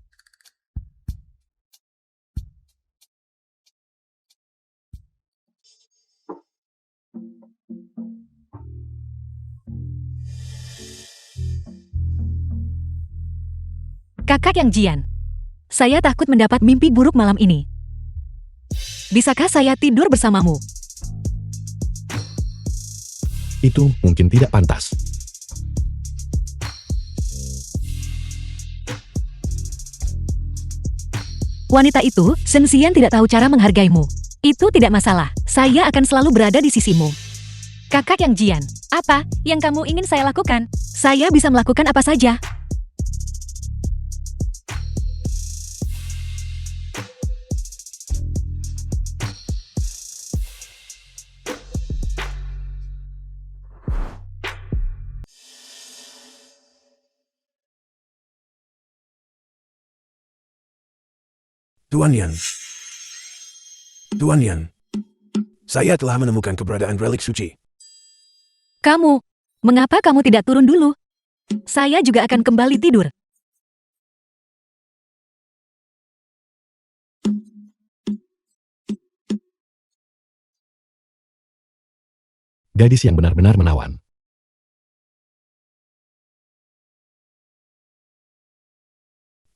Kakak Yang Jian, saya takut mendapat mimpi buruk malam ini. Bisakah saya tidur bersamamu? Itu mungkin tidak pantas. Wanita itu, Sensian tidak tahu cara menghargaimu. Itu tidak masalah, saya akan selalu berada di sisimu. Kakak Yang Jian, apa yang kamu ingin saya lakukan? Saya bisa melakukan apa saja. Tuan Yan. Tuan Yan. Saya telah menemukan keberadaan relik suci. Kamu, mengapa kamu tidak turun dulu? Saya juga akan kembali tidur. Gadis yang benar-benar menawan.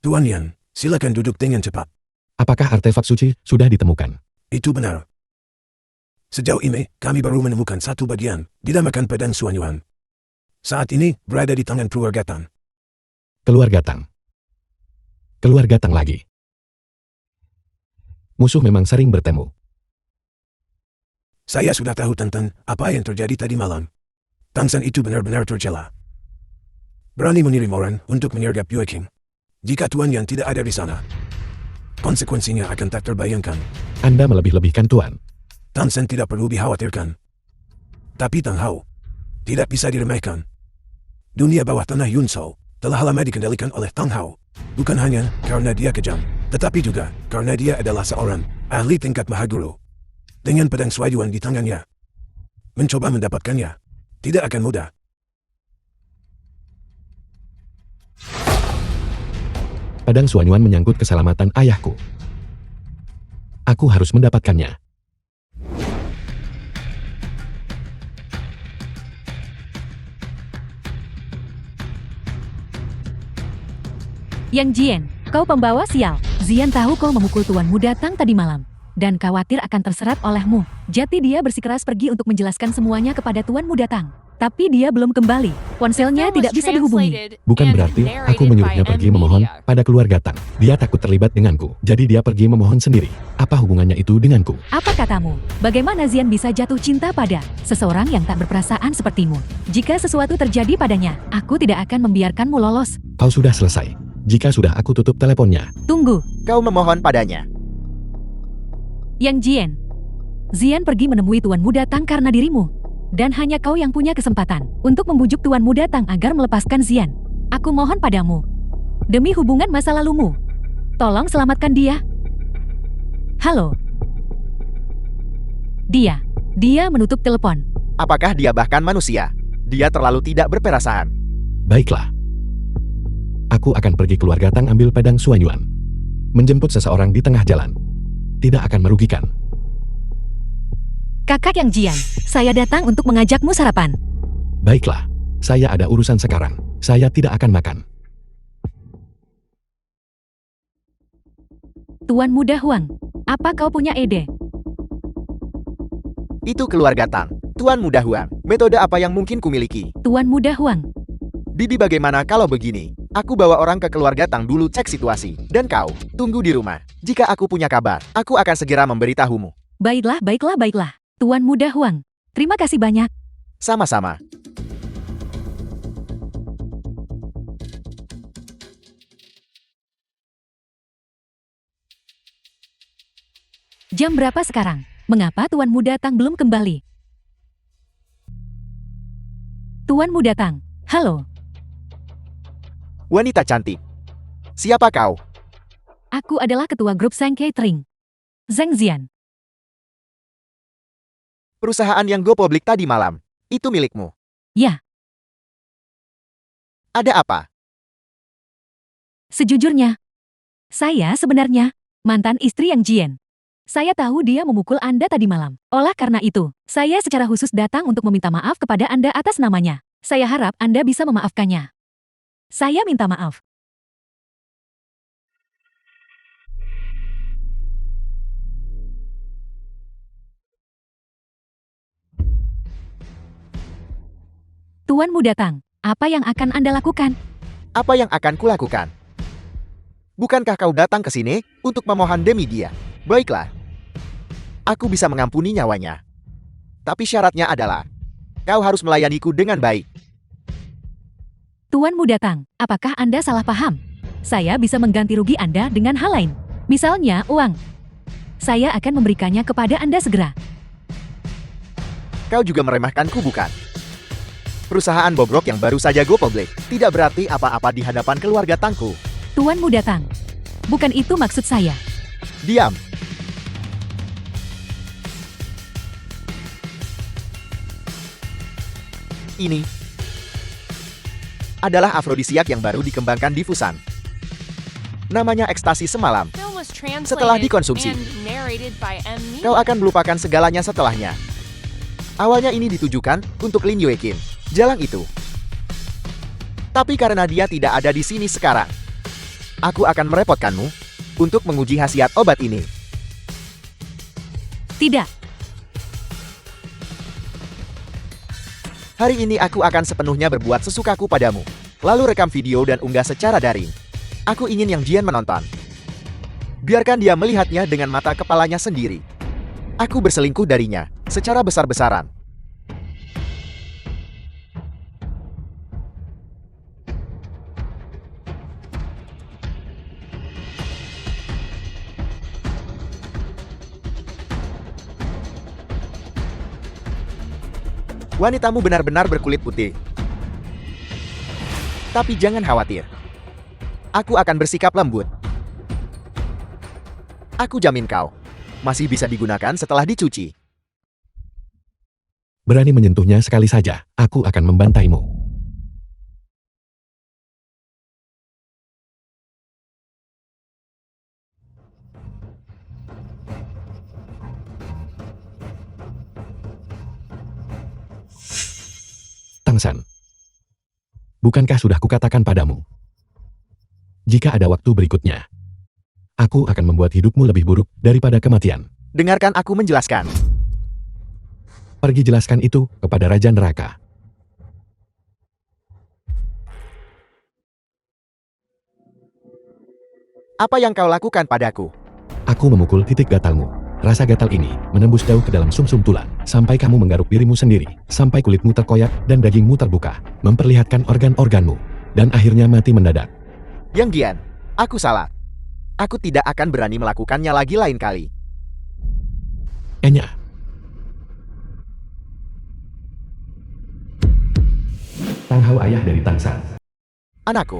Tuan Yan, silakan duduk dengan cepat. Apakah artefak suci sudah ditemukan? Itu benar. Sejauh ini, kami baru menemukan satu bagian, dinamakan pedang Suanyuan. Saat ini, berada di tangan keluarga Tang. Keluarga Tang. Keluarga Tang lagi. Musuh memang sering bertemu. Saya sudah tahu tentang apa yang terjadi tadi malam. Tang San itu benar-benar tercela. Berani mengirim orang untuk menyergap Yue King. Jika Tuan Yan tidak ada di sana, konsekuensinya akan tak terbayangkan. Anda melebih-lebihkan Tuan. Tang San tidak perlu dikhawatirkan. Tapi Tang Hao tidak bisa diremehkan. Dunia bawah tanah Yun Shou telah lama dikendalikan oleh Tang Hao. Bukan hanya karena dia kejam, tetapi juga karena dia adalah seorang ahli tingkat mahaguru. Dengan pedang Suanyuan di tangannya, mencoba mendapatkannya tidak akan mudah. Pedang Suanyuan menyangkut keselamatan ayahku. Aku harus mendapatkannya. Yang Jian, kau pembawa sial. Zian tahu kau memukul Tuan Muda Tang tadi malam. Dan khawatir akan terserat olehmu. Jadi dia bersikeras pergi untuk menjelaskan semuanya kepada Tuan Muda Tang. Tapi dia belum kembali. Ponselnya tidak bisa dihubungi. Bukan berarti aku menyuruhnya pergi memohon pada keluarga Tang. Dia takut terlibat denganku. Jadi dia pergi memohon sendiri. Apa hubungannya itu denganku? Apa katamu? Bagaimana Zian bisa jatuh cinta pada seseorang yang tak berperasaan sepertimu? Jika sesuatu terjadi padanya, aku tidak akan membiarkanmu lolos. Kau sudah selesai. Jika sudah aku tutup teleponnya. Tunggu. Kau memohon padanya. Yang Jian. Zian pergi menemui Tuan Muda Tang karena dirimu. Dan hanya kau yang punya kesempatan untuk membujuk Tuan Muda Tang agar melepaskan Zian. Aku mohon padamu. Demi hubungan masa lalumu. Tolong selamatkan dia. Halo. Dia menutup telepon. Apakah dia bahkan manusia? Dia terlalu tidak berperasaan. Baiklah. Aku akan pergi keluarga Tang ambil pedang Suanyuan. Menjemput seseorang di tengah jalan. Tidak akan merugikan. Kakak Yang Jian, saya datang untuk mengajakmu sarapan. Baiklah. Saya ada urusan sekarang. Saya tidak akan makan. Tuan Muda Huang, apa kau punya ide? Itu keluarga Tang. Tuan Muda Huang, metode apa yang mungkin kumiliki? Tuan Muda Huang, Bibi bagaimana kalau begini? Aku bawa orang ke keluarga Tang dulu cek situasi. Dan kau, tunggu di rumah. Jika aku punya kabar, aku akan segera memberitahumu. baiklah. Tuan Muda Huang, terima kasih banyak. Sama-sama. Jam berapa sekarang? Mengapa Tuan Muda Tang belum kembali? Tuan Muda Tang, halo. Wanita cantik. Siapa kau? Aku adalah ketua grup Zhang Catering. Zhang Zian. Perusahaan yang go public tadi malam. Itu milikmu. Ya, Ada apa? sejujurnya, saya sebenarnya mantan istri Yang Jian. Saya tahu dia memukul Anda tadi malam. Oleh karena itu, saya secara khusus datang untuk meminta maaf kepada Anda atas namanya. Saya harap Anda bisa memaafkannya. Saya minta maaf. Tuan Muda Tang, apa yang akan Anda lakukan? Apa yang akan kulakukan? Bukankah kau datang ke sini untuk memohon demi dia? Baiklah. Aku bisa mengampuni nyawanya. Tapi syaratnya adalah, kau harus melayaniku dengan baik. Tuan Muda Tang, apakah Anda salah paham? Saya bisa mengganti rugi Anda dengan hal lain. Misalnya, uang. Saya akan memberikannya kepada Anda segera. Kau juga meremehkanku bukan? Perusahaan bobrok yang baru saja go public tidak berarti apa-apa di hadapan keluarga Tangku. Tuan Muda Tang, bukan itu maksud saya. Diam. Ini adalah afrodisiak yang baru dikembangkan di Fusan. Namanya ekstasi semalam. Film was translated Setelah dikonsumsi, and narrated by M. Kau akan melupakan segalanya setelahnya. Awalnya ini ditujukan untuk Lin Yuekin, jalan itu. Tapi karena dia tidak ada di sini sekarang, aku akan merepotkanmu untuk menguji khasiat obat ini. Tidak. Hari ini aku akan sepenuhnya berbuat sesukaku padamu. Lalu rekam video dan unggah secara daring. Aku ingin Yang Jian menonton. Biarkan dia melihatnya dengan mata kepalanya sendiri. Aku berselingkuh darinya, secara besar-besaran. Wanitamu benar-benar berkulit putih. Tapi jangan khawatir. Aku akan bersikap lembut. Aku jamin kau masih bisa digunakan setelah dicuci. Berani menyentuhnya sekali saja, aku akan membantaimu. Tangsan, bukankah sudah kukatakan padamu? Jika ada waktu berikutnya, aku akan membuat hidupmu lebih buruk daripada kematian. Dengarkan aku menjelaskan. Pergi jelaskan itu kepada Raja Neraka. Apa yang kau lakukan padaku? Aku memukul titik gatalmu. Rasa gatal ini menembus jauh ke dalam sumsum tulang, sampai kamu menggaruk dirimu sendiri, sampai kulitmu terkoyak dan dagingmu terbuka, memperlihatkan organ-organmu, dan akhirnya mati mendadak. Yang Jian, aku salah. Aku tidak akan berani melakukannya lagi lain kali. Enya. Tang Hao ayah dari Tangsan. Anakku.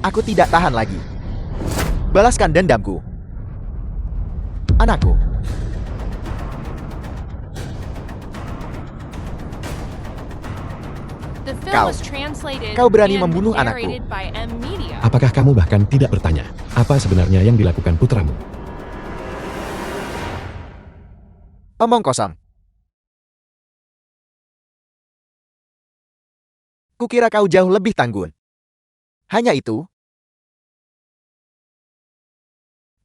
Aku tidak tahan lagi. Balaskan dendamku. Anakku. The film Kau. was translated Kau berani and membunuh anakku. narrated by M. Media. Apakah kamu bahkan tidak bertanya, apa sebenarnya yang dilakukan putramu? Omong kosong. Kukira kau jauh lebih tanggun. Hanya itu.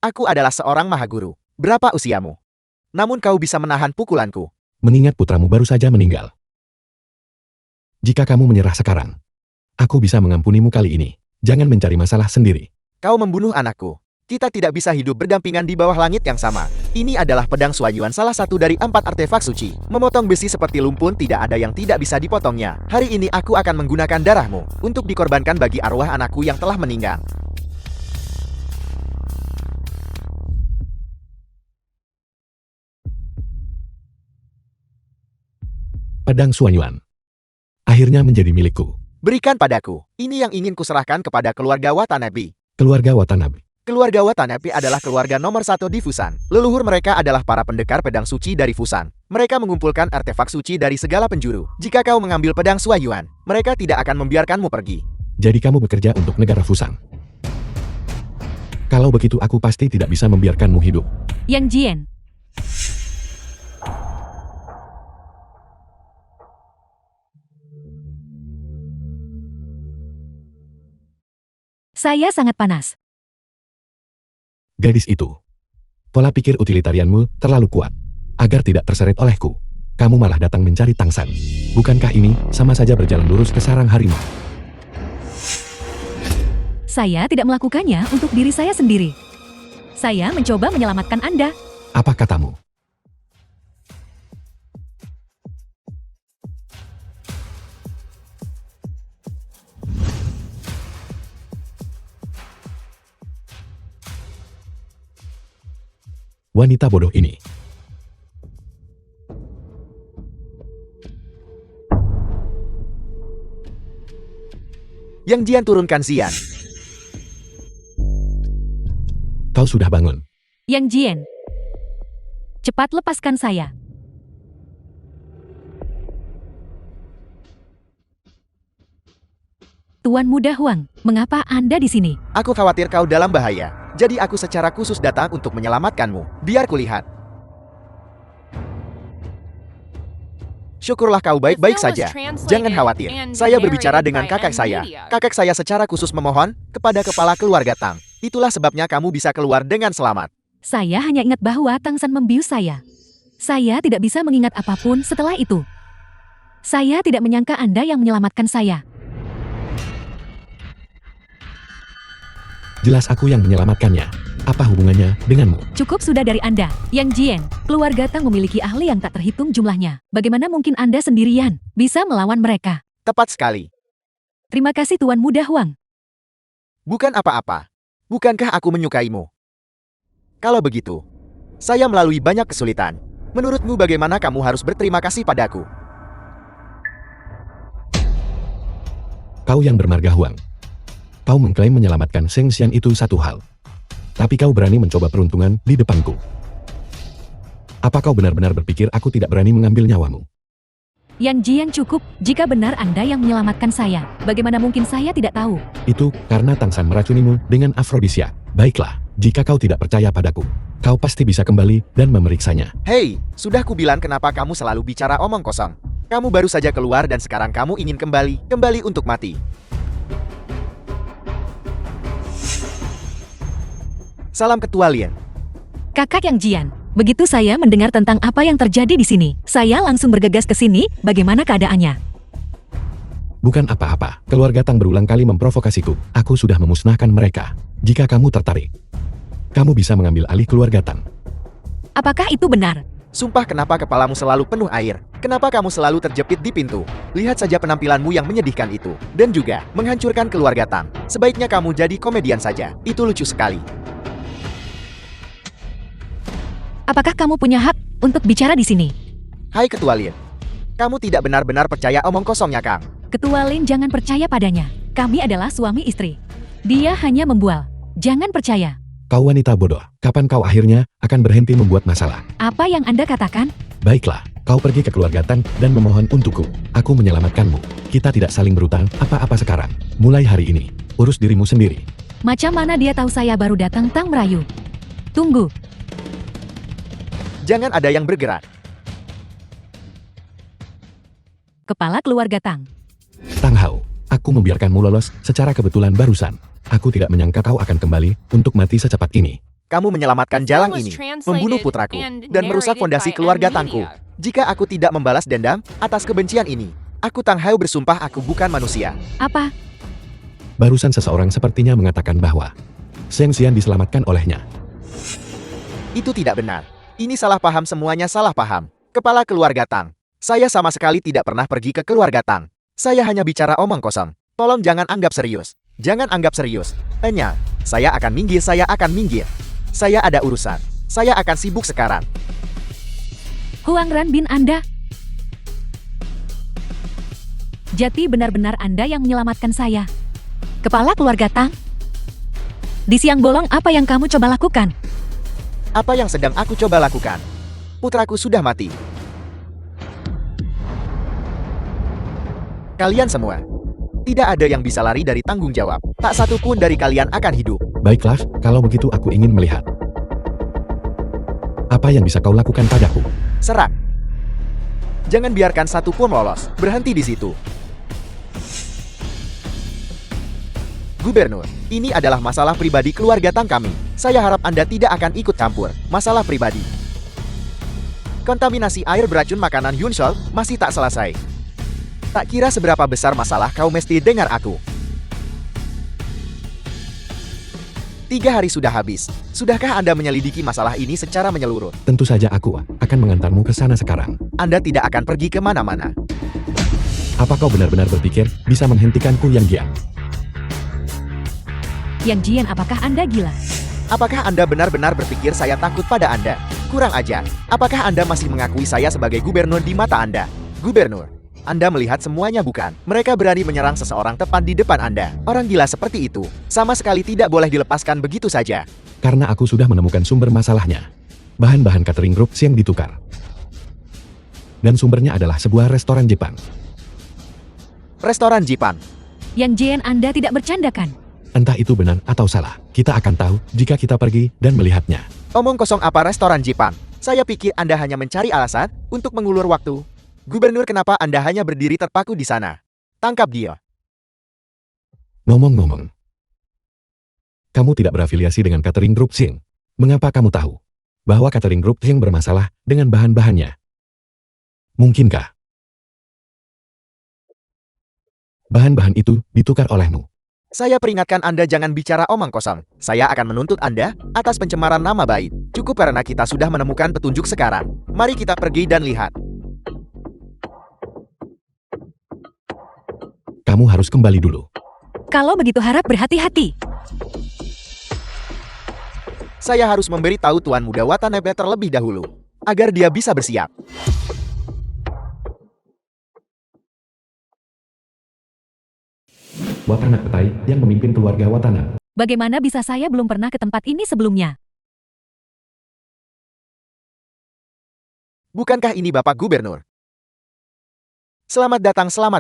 Aku adalah seorang mahaguru. Berapa usiamu? Namun kau bisa menahan pukulanku. Mengingat putramu baru saja meninggal. Jika kamu menyerah sekarang, aku bisa mengampunimu kali ini. Jangan mencari masalah sendiri. Kau membunuh anakku. Kita tidak bisa hidup berdampingan di bawah langit yang sama. Ini adalah pedang Suayuan, salah satu dari 4 artefak suci. Memotong besi seperti lumpun tidak ada yang tidak bisa dipotongnya. Hari ini aku akan menggunakan darahmu untuk dikorbankan bagi arwah anakku yang telah meninggal. Pedang Suanyuan akhirnya menjadi milikku. Berikan padaku. Ini yang ingin kuserahkan kepada keluarga Watanabe. Keluarga Watanabe. Keluarga Watanabe adalah keluarga nomor 1 di Fusan. Leluhur mereka adalah para pendekar pedang suci dari Fusan. Mereka mengumpulkan artefak suci dari segala penjuru. Jika kau mengambil pedang Suayuan, mereka tidak akan membiarkanmu pergi. Jadi kamu bekerja untuk negara Fusan. Kalau begitu aku pasti tidak bisa membiarkanmu hidup. Yang Jian, saya sangat panas. Gadis itu. Pola pikir utilitarianmu terlalu kuat. Agar tidak terseret olehku, kamu malah datang mencari Tangsan. Bukankah ini sama saja berjalan lurus ke sarang harimau? Saya tidak melakukannya untuk diri saya sendiri. Saya mencoba menyelamatkan Anda. Apa katamu? Wanita bodoh ini. Yang Jian turunkan Zian. Kau sudah bangun. Yang Jian, cepat lepaskan saya. Tuan Muda Huang, mengapa Anda di sini? Aku khawatir kau dalam bahaya. Jadi aku secara khusus datang untuk menyelamatkanmu. Biar kulihat. Syukurlah kau baik-baik saja. Jangan khawatir. Saya berbicara dengan kakak saya. Kakak saya secara khusus memohon kepada kepala keluarga Tang. Itulah sebabnya kamu bisa keluar dengan selamat. Saya hanya ingat bahwa Tang San membius saya. Saya tidak bisa mengingat apapun setelah itu. Saya tidak menyangka Anda yang menyelamatkan saya. Jelas aku yang menyelamatkannya. Apa hubungannya denganmu? Cukup sudah dari Anda, Yang Jian. Keluarga Tang memiliki ahli yang tak terhitung jumlahnya. Bagaimana mungkin Anda sendirian bisa melawan mereka? Tepat sekali. Terima kasih Tuan Muda Huang. Bukan apa-apa. Bukankah aku menyukaimu? Kalau begitu, saya melalui banyak kesulitan. Menurutmu bagaimana kamu harus berterima kasih padaku? Kau yang bermarga Huang. Kau mengklaim menyelamatkan Sheng Xian itu satu hal. Tapi kau berani mencoba peruntungan di depanku. Apa kau benar-benar berpikir aku tidak berani mengambil nyawamu? Yang Jian cukup, jika benar Anda yang menyelamatkan saya, bagaimana mungkin saya tidak tahu? Itu karena Tang San meracunimu dengan afrodisia. Baiklah, jika kau tidak percaya padaku, kau pasti bisa kembali dan memeriksanya. Hei, sudah kubilang kenapa kamu selalu bicara omong kosong. Kamu baru saja keluar dan sekarang kamu ingin kembali untuk mati. Salam Ketua Lien. Kakak Yang Jian, begitu saya mendengar tentang apa yang terjadi di sini, saya langsung bergegas ke sini, bagaimana keadaannya? Bukan apa-apa, keluarga Tang berulang kali memprovokasiku. Aku sudah memusnahkan mereka. Jika kamu tertarik, kamu bisa mengambil alih keluarga Tang. Apakah itu benar? Sumpah kenapa kepalamu selalu penuh air? Kenapa kamu selalu terjepit di pintu? Lihat saja penampilanmu yang menyedihkan itu. Dan juga, menghancurkan keluarga Tang. Sebaiknya kamu jadi komedian saja. Itu lucu sekali. Apakah kamu punya hak untuk bicara di sini? Hai Ketua Lin. Kamu tidak benar-benar percaya omong kosongnya, Kang. Ketua Lin jangan percaya padanya. Kami adalah suami istri. Dia hanya membual. Jangan percaya. Kau wanita bodoh, kapan kau akhirnya akan berhenti membuat masalah? Apa yang Anda katakan? Baiklah, kau pergi ke keluarga Tang dan memohon untukku. Aku menyelamatkanmu. Kita tidak saling berutang apa-apa sekarang. Mulai hari ini, urus dirimu sendiri. Macam mana dia tahu saya baru datang? Tang merayu. Tunggu. Jangan ada yang bergerak. Kepala keluarga Tang. Tang Hao, aku membiarkanmu lolos secara kebetulan barusan. Aku tidak menyangka kau akan kembali untuk mati secepat ini. Kamu menyelamatkan jalang ini, membunuh putraku, dan merusak fondasi keluarga Tangku. Jika aku tidak membalas dendam atas kebencian ini, aku Tang Hao bersumpah aku bukan manusia. Apa? Barusan seseorang sepertinya mengatakan bahwa Sheng Xian diselamatkan olehnya. Itu tidak benar. Ini salah paham, semuanya salah paham. Kepala keluarga Tang. Saya sama sekali tidak pernah pergi ke keluarga Tang. Saya hanya bicara omong kosong. Tolong jangan anggap serius. Jangan anggap serius. Hanya, saya akan minggir. Saya ada urusan. Saya akan sibuk sekarang. Huang Ran bin Anda. Jati benar-benar Anda yang menyelamatkan saya. Kepala keluarga Tang. Di siang bolong apa yang kamu coba lakukan? Apa yang sedang aku coba lakukan? Putraku sudah mati. Kalian semua. Tidak ada yang bisa lari dari tanggung jawab. Tak satu pun dari kalian akan hidup. Baiklah, kalau begitu aku ingin melihat. Apa yang bisa kau lakukan padaku? Serang. Jangan biarkan satu pun lolos. Berhenti di situ. Gubernur, ini adalah masalah pribadi keluarga Tang kami. Saya harap Anda tidak akan ikut campur masalah pribadi. Kontaminasi air beracun makanan Yunsol masih tak selesai. Tak kira seberapa besar masalah kau mesti dengar aku. 3 hari sudah habis. Sudahkah Anda menyelidiki masalah ini secara menyeluruh? Tentu saja aku akan mengantarmu ke sana sekarang. Anda tidak akan pergi kemana-mana. Apa kau benar-benar berpikir bisa menghentikanku, Yang Jian? Yang Jian, apakah Anda gila? Apakah Anda benar-benar berpikir saya takut pada Anda? Kurang ajar. Apakah Anda masih mengakui saya sebagai gubernur di mata Anda? Gubernur, Anda melihat semuanya bukan? Mereka berani menyerang seseorang tepat di depan Anda. Orang gila seperti itu, sama sekali tidak boleh dilepaskan begitu saja. Karena aku sudah menemukan sumber masalahnya. Bahan-bahan catering group yang ditukar. Dan sumbernya adalah sebuah restoran Jepang. Restoran Jepang. Yang Jian Anda tidak bercandakan. Entah itu benar atau salah, kita akan tahu jika kita pergi dan melihatnya. Omong kosong apa restoran Jepang? Saya pikir Anda hanya mencari alasan untuk mengulur waktu. Gubernur, kenapa Anda hanya berdiri terpaku di sana? Tangkap dia. Ngomong-ngomong, kamu tidak berafiliasi dengan catering group Xing. Mengapa kamu tahu bahwa catering group Xing bermasalah dengan bahan-bahannya? Mungkinkah bahan-bahan itu ditukar olehmu? Saya peringatkan Anda jangan bicara omong kosong. Saya akan menuntut Anda atas pencemaran nama baik. Cukup karena kita sudah menemukan petunjuk sekarang. Mari kita pergi dan lihat. Kamu harus kembali dulu. Kalau begitu harap berhati-hati. Saya harus memberi tahu Tuan Muda Watanabe terlebih dahulu, agar dia bisa bersiap. Watanabe Petai yang memimpin keluarga Watanabe. Bagaimana bisa saya belum pernah ke tempat ini sebelumnya? Bukankah ini Bapak Gubernur? Selamat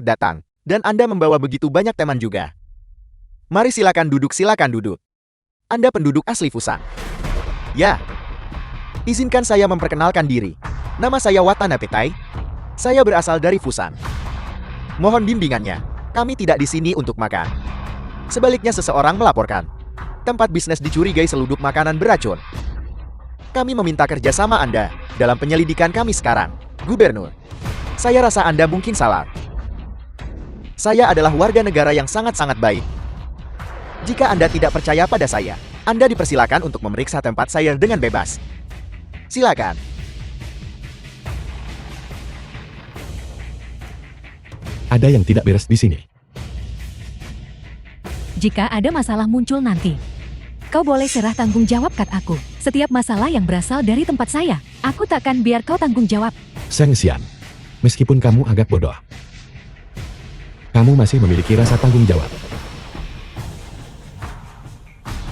datang. Dan Anda membawa begitu banyak teman juga. Mari silakan duduk. Anda penduduk asli Fusan. Ya. Izinkan saya memperkenalkan diri. Nama saya Watanabe Petai. Saya berasal dari Fusan. Mohon bimbingannya. Kami tidak di sini untuk makan. Sebaliknya seseorang melaporkan. Tempat bisnis dicurigai seluduk makanan beracun. Kami meminta kerjasama Anda dalam penyelidikan kami sekarang. Gubernur, saya rasa Anda mungkin salah. Saya adalah warga negara yang sangat-sangat baik. Jika Anda tidak percaya pada saya, Anda dipersilakan untuk memeriksa tempat saya dengan bebas. Silakan. Ada yang tidak beres di sini. Jika ada masalah muncul nanti, kau boleh serah tanggung jawab kat aku. Setiap masalah yang berasal dari tempat saya, aku takkan biar kau tanggung jawab. Seng Xian, meskipun kamu agak bodoh, kamu masih memiliki rasa tanggung jawab.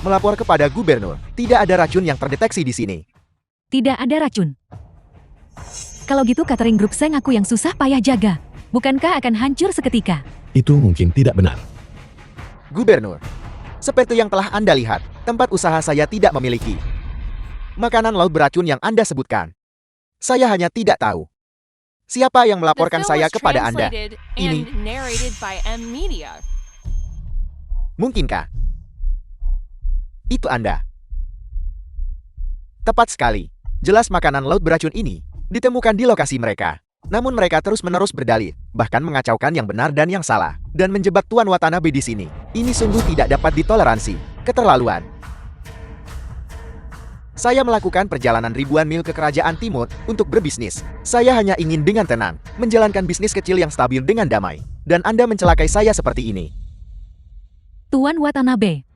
Melapor kepada Gubernur, tidak ada racun yang terdeteksi di sini. Tidak ada racun. Kalau gitu catering group Seng aku yang susah payah jaga. Bukankah akan hancur seketika? Itu mungkin tidak benar. Gubernur, seperti yang telah Anda lihat, tempat usaha saya tidak memiliki makanan laut beracun yang Anda sebutkan. Saya hanya tidak tahu siapa yang melaporkan saya kepada Anda. Ini mungkinkah itu Anda? Tepat sekali. Jelas makanan laut beracun ini ditemukan di lokasi mereka. Namun mereka terus-menerus berdalih, bahkan mengacaukan yang benar dan yang salah, dan menjebak Tuan Watanabe di sini. Ini sungguh tidak dapat ditoleransi. Keterlaluan. Saya melakukan perjalanan ribuan mil ke kerajaan timur untuk berbisnis. Saya hanya ingin dengan tenang, menjalankan bisnis kecil yang stabil dengan damai. Dan Anda mencelakai saya seperti ini. Tuan Watanabe,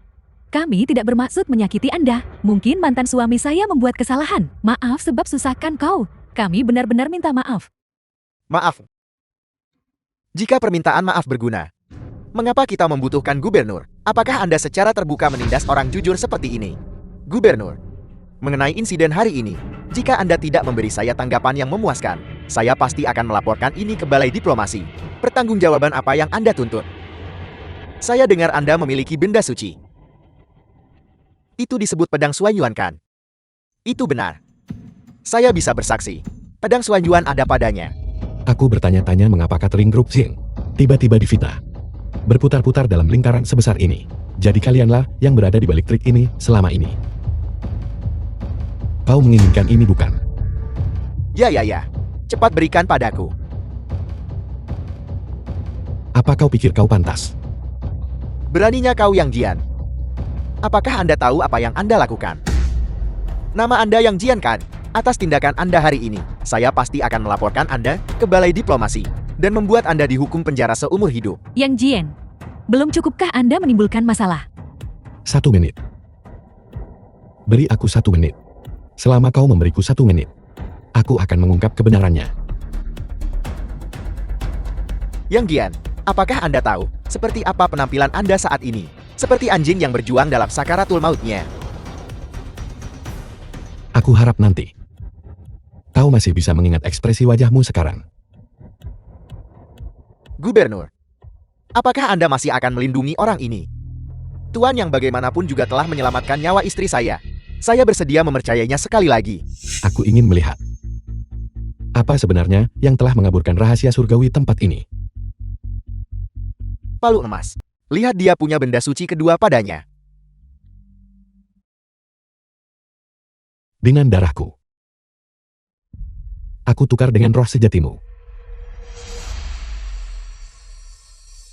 kami tidak bermaksud menyakiti Anda. Mungkin mantan suami saya membuat kesalahan. Maaf sebab susahkan kau. Kami benar-benar minta maaf. Maaf. Jika permintaan maaf berguna, mengapa kita membutuhkan Gubernur? Apakah Anda secara terbuka menindas orang jujur seperti ini? Gubernur, mengenai insiden hari ini, jika Anda tidak memberi saya tanggapan yang memuaskan, saya pasti akan melaporkan ini ke Balai Diplomasi. Pertanggungjawaban apa yang Anda tuntut? Saya dengar Anda memiliki benda suci. Itu disebut pedang Suanyuan kan? Itu benar. Saya bisa bersaksi. Pedang Suanyuan ada padanya. Aku bertanya-tanya mengapa catering group Xing tiba-tiba difitnah. Berputar-putar dalam lingkaran sebesar ini. Jadi kalianlah yang berada di balik trik ini selama ini. Kau menginginkan ini bukan? Ya. Cepat berikan padaku. Apa kau pikir kau pantas? Beraninya kau yang Jian. Apakah Anda tahu apa yang Anda lakukan? Nama Anda yang Jian kan? Atas tindakan Anda hari ini, saya pasti akan melaporkan Anda ke Balai Diplomasi dan membuat Anda dihukum penjara seumur hidup. Yang Jian, belum cukupkah Anda menimbulkan masalah? 1 menit. Beri aku 1 menit. Selama kau memberiku 1 menit, aku akan mengungkap kebenarannya. Yang Gian, apakah Anda tahu seperti apa penampilan Anda saat ini? Seperti anjing yang berjuang dalam sakaratul mautnya. Aku harap nanti kau masih bisa mengingat ekspresi wajahmu sekarang. Gubernur, apakah Anda masih akan melindungi orang ini? Tuan yang bagaimanapun juga telah menyelamatkan nyawa istri saya. Saya bersedia mempercayainya sekali lagi. Aku ingin melihat apa sebenarnya yang telah mengaburkan rahasia surgawi tempat ini. Palu emas. Lihat dia punya benda suci kedua padanya. Dengan darahku, aku tukar dengan roh sejatimu.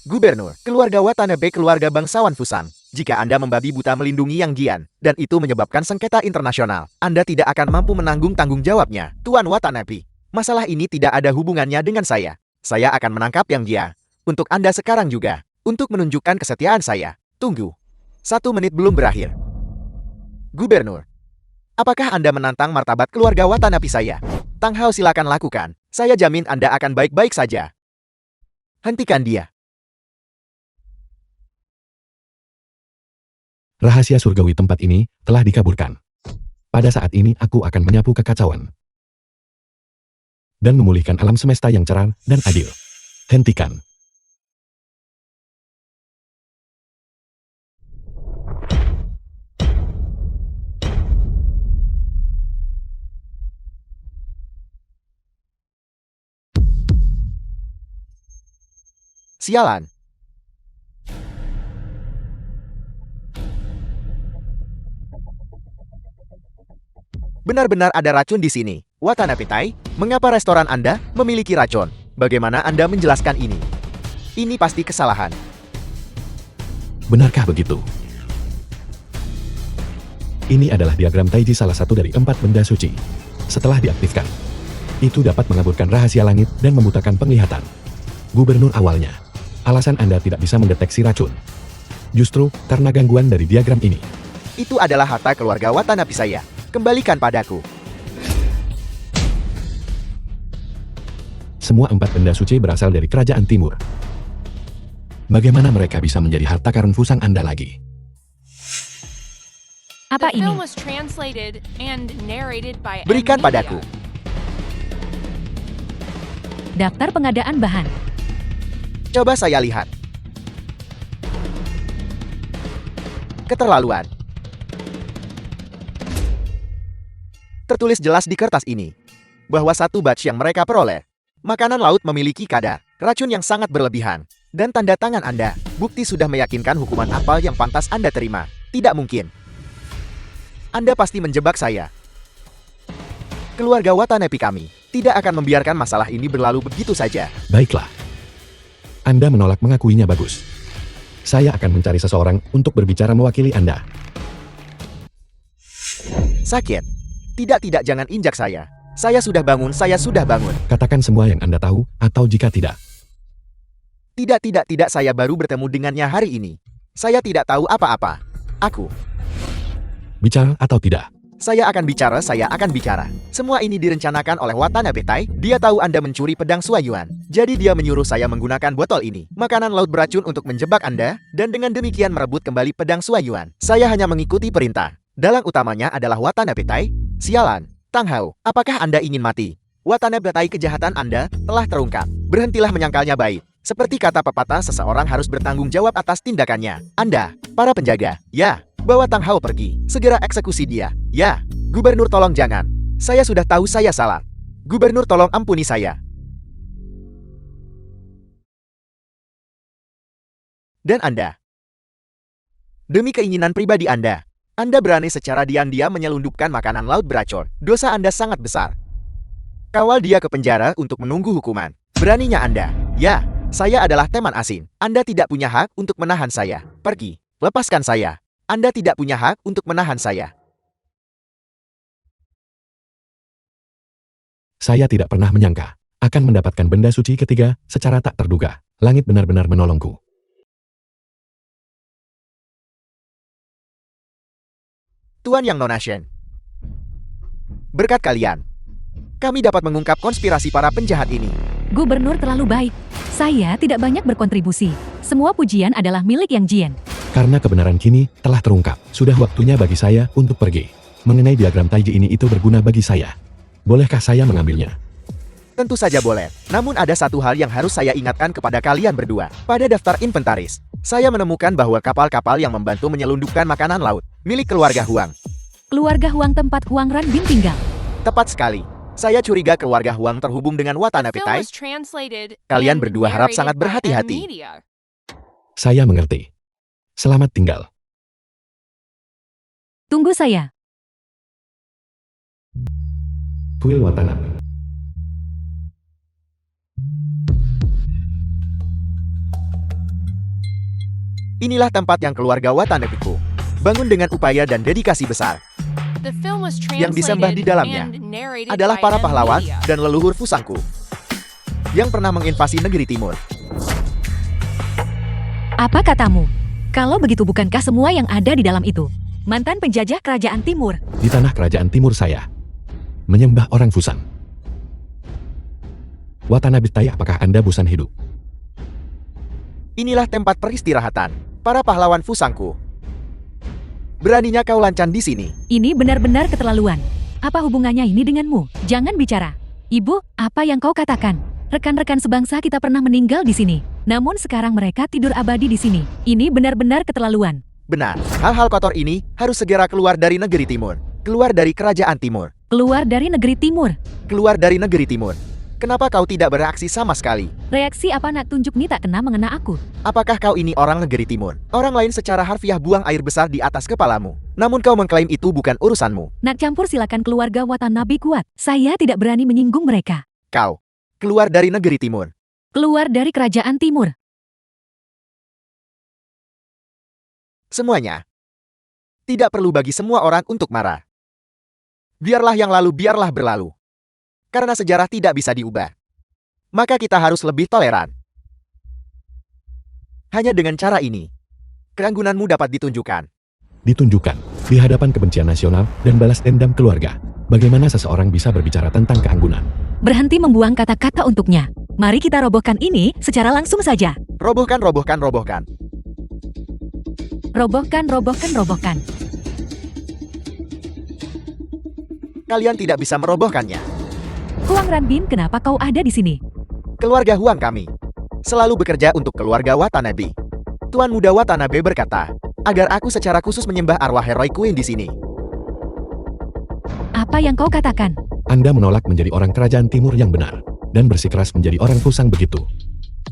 Gubernur, keluarga Watanabe keluarga bangsawan Fusang. Jika Anda membabi buta melindungi Yang Gian, dan itu menyebabkan sengketa internasional, Anda tidak akan mampu menanggung tanggung jawabnya. Tuan Watanabe, masalah ini tidak ada hubungannya dengan saya. Saya akan menangkap Yang Gian. Untuk Anda sekarang juga. Untuk menunjukkan kesetiaan saya. Tunggu. 1 menit belum berakhir. Gubernur, apakah Anda menantang martabat keluarga Watanabe saya? Tang Hao silakan lakukan. Saya jamin Anda akan baik-baik saja. Hentikan dia. Rahasia surgawi tempat ini telah dikaburkan. Pada saat ini aku akan menyapu kekacauan dan memulihkan alam semesta yang cerah dan adil. Hentikan. Sialan. Benar-benar ada racun di sini. Watanabe Tai, mengapa restoran Anda memiliki racun? Bagaimana Anda menjelaskan ini? Ini pasti kesalahan. Benarkah begitu? Ini adalah diagram Taiji, salah satu dari 4 benda suci. Setelah diaktifkan, itu dapat mengaburkan rahasia langit dan membutakan penglihatan. Gubernur, awalnya, alasan Anda tidak bisa mendeteksi racun justru karena gangguan dari diagram ini. Itu adalah harta keluarga Watanabe saya. Kembalikan padaku. Semua 4 benda suci berasal dari kerajaan timur. Bagaimana mereka bisa menjadi harta karun Fusang Anda lagi? Apa The film ini? was translated and narrated by Berikan Media. padaku. Daftar pengadaan bahan. Coba saya lihat. Keterlaluan. Tertulis jelas di kertas ini bahwa satu batch yang mereka peroleh, makanan laut memiliki kadar racun yang sangat berlebihan. Dan tanda tangan Anda, bukti sudah meyakinkan hukuman apa yang pantas Anda terima. Tidak mungkin. Anda pasti menjebak saya. Keluarga Watanabe kami tidak akan membiarkan masalah ini berlalu begitu saja. Baiklah. Anda menolak mengakuinya, bagus. Saya akan mencari seseorang untuk berbicara mewakili Anda. Sakit. Tidak, jangan injak saya. Saya sudah bangun, Katakan semua yang Anda tahu, atau jika tidak. Tidak, saya baru bertemu dengannya hari ini. Saya tidak tahu apa-apa. Aku. Bicara atau tidak? Saya akan bicara. Semua ini direncanakan oleh Watanabe Tai. Dia tahu Anda mencuri pedang Suayuan. Jadi dia menyuruh saya menggunakan botol ini. Makanan laut beracun untuk menjebak Anda, dan dengan demikian merebut kembali pedang Suayuan. Saya hanya mengikuti perintah. Dalang utamanya adalah Watanabe Tai. Sialan. Tang Hao, apakah Anda ingin mati? Watanabe Tai, kejahatan Anda telah terungkap. Berhentilah menyangkalnya baik. Seperti kata pepatah, seseorang harus bertanggung jawab atas tindakannya. Anda, para penjaga, ya, bawa Tang Hao pergi. Segera eksekusi dia. Ya, Gubernur, tolong jangan. Saya sudah tahu saya salah. Gubernur, tolong ampuni saya. Dan Anda, demi keinginan pribadi Anda berani secara diam-diam menyelundupkan makanan laut beracun. Dosa Anda sangat besar. Kawal dia ke penjara untuk menunggu hukuman. Beraninya Anda. Ya, saya adalah teman asing. Anda tidak punya hak untuk menahan saya. Pergi. Lepaskan saya. Anda tidak punya hak untuk menahan saya. Saya tidak pernah menyangka akan mendapatkan benda suci ketiga secara tak terduga. Langit benar-benar menolongku. Tuan Yang Nonashen, berkat kalian, kami dapat mengungkap konspirasi para penjahat ini. Gubernur terlalu baik. Saya tidak banyak berkontribusi. Semua pujian adalah milik Yang Jian. Karena kebenaran kini telah terungkap, sudah waktunya bagi saya untuk pergi. Mengenai diagram Taiji ini itu berguna bagi saya. Bolehkah saya mengambilnya? Tentu saja boleh. Namun ada satu hal yang harus saya ingatkan kepada kalian berdua. Pada daftar inventaris, saya menemukan bahwa kapal-kapal yang membantu menyelundupkan makanan laut milik keluarga Huang. Keluarga Huang tempat Huang Ranbin tinggal. Tepat sekali. Saya curiga keluarga Huang terhubung dengan Watanabe Film Tai. was translated Kalian and berdua harap narrated sangat by berhati-hati. N-Media. Saya mengerti. Selamat tinggal. Tunggu saya. Kuil Watanabe. Inilah tempat yang keluarga Watanabe-ku bangun dengan upaya dan dedikasi besar. The film was Yang disembah di translated dalamnya and narrated adalah by para pahlawan N-Media. dan leluhur Fusangku yang pernah menginvasi negeri timur. Apa katamu? Kalau begitu bukankah semua yang ada di dalam itu mantan penjajah kerajaan timur? Di tanah kerajaan timur saya menyembah orang Fusang. Watanabe Tai, apakah Anda bosan hidup? Inilah tempat peristirahatan para pahlawan Fusangku. Beraninya kau lancan di sini. Ini benar-benar keterlaluan. Apa hubungannya ini denganmu? Jangan bicara. Ibu, apa yang kau katakan? Rekan-rekan sebangsa kita pernah meninggal di sini. Namun sekarang mereka tidur abadi di sini. Ini benar-benar keterlaluan. Benar, hal-hal kotor ini harus segera keluar dari negeri timur. Keluar dari kerajaan timur. Keluar dari negeri timur. Keluar dari negeri timur. Kenapa kau tidak bereaksi sama sekali? Reaksi apa nak tunjuk ni tak kena mengena aku? Apakah kau ini orang negeri timur? Orang lain secara harfiah buang air besar di atas kepalamu. Namun kau mengklaim itu bukan urusanmu. Nak campur silakan keluarga Watanabe kuat. Saya tidak berani menyinggung mereka. Kau keluar dari negeri timur. Keluar dari kerajaan timur. Semuanya. Tidak perlu bagi semua orang untuk marah. Biarlah yang lalu biarlah berlalu. Karena sejarah tidak bisa diubah. Maka kita harus lebih toleran. Hanya dengan cara ini, keanggunanmu dapat ditunjukkan. Ditunjukkan di hadapan kebencian nasional dan balas dendam keluarga. Bagaimana seseorang bisa berbicara tentang keanggunan? Berhenti membuang kata-kata untuknya. Mari kita robohkan ini secara langsung saja. Robohkan, robohkan, robohkan. Robohkan, robohkan, robohkan. Kalian tidak bisa merobohkannya. Huang Ranbin, kenapa kau ada di sini? Keluarga Huang kami selalu bekerja untuk keluarga Watanabe. Tuan Muda Watanabe berkata, agar aku secara khusus menyembah arwah Heroi Queen di sini. Apa yang kau katakan? Anda menolak menjadi orang kerajaan timur yang benar dan bersikeras menjadi orang Fusang begitu.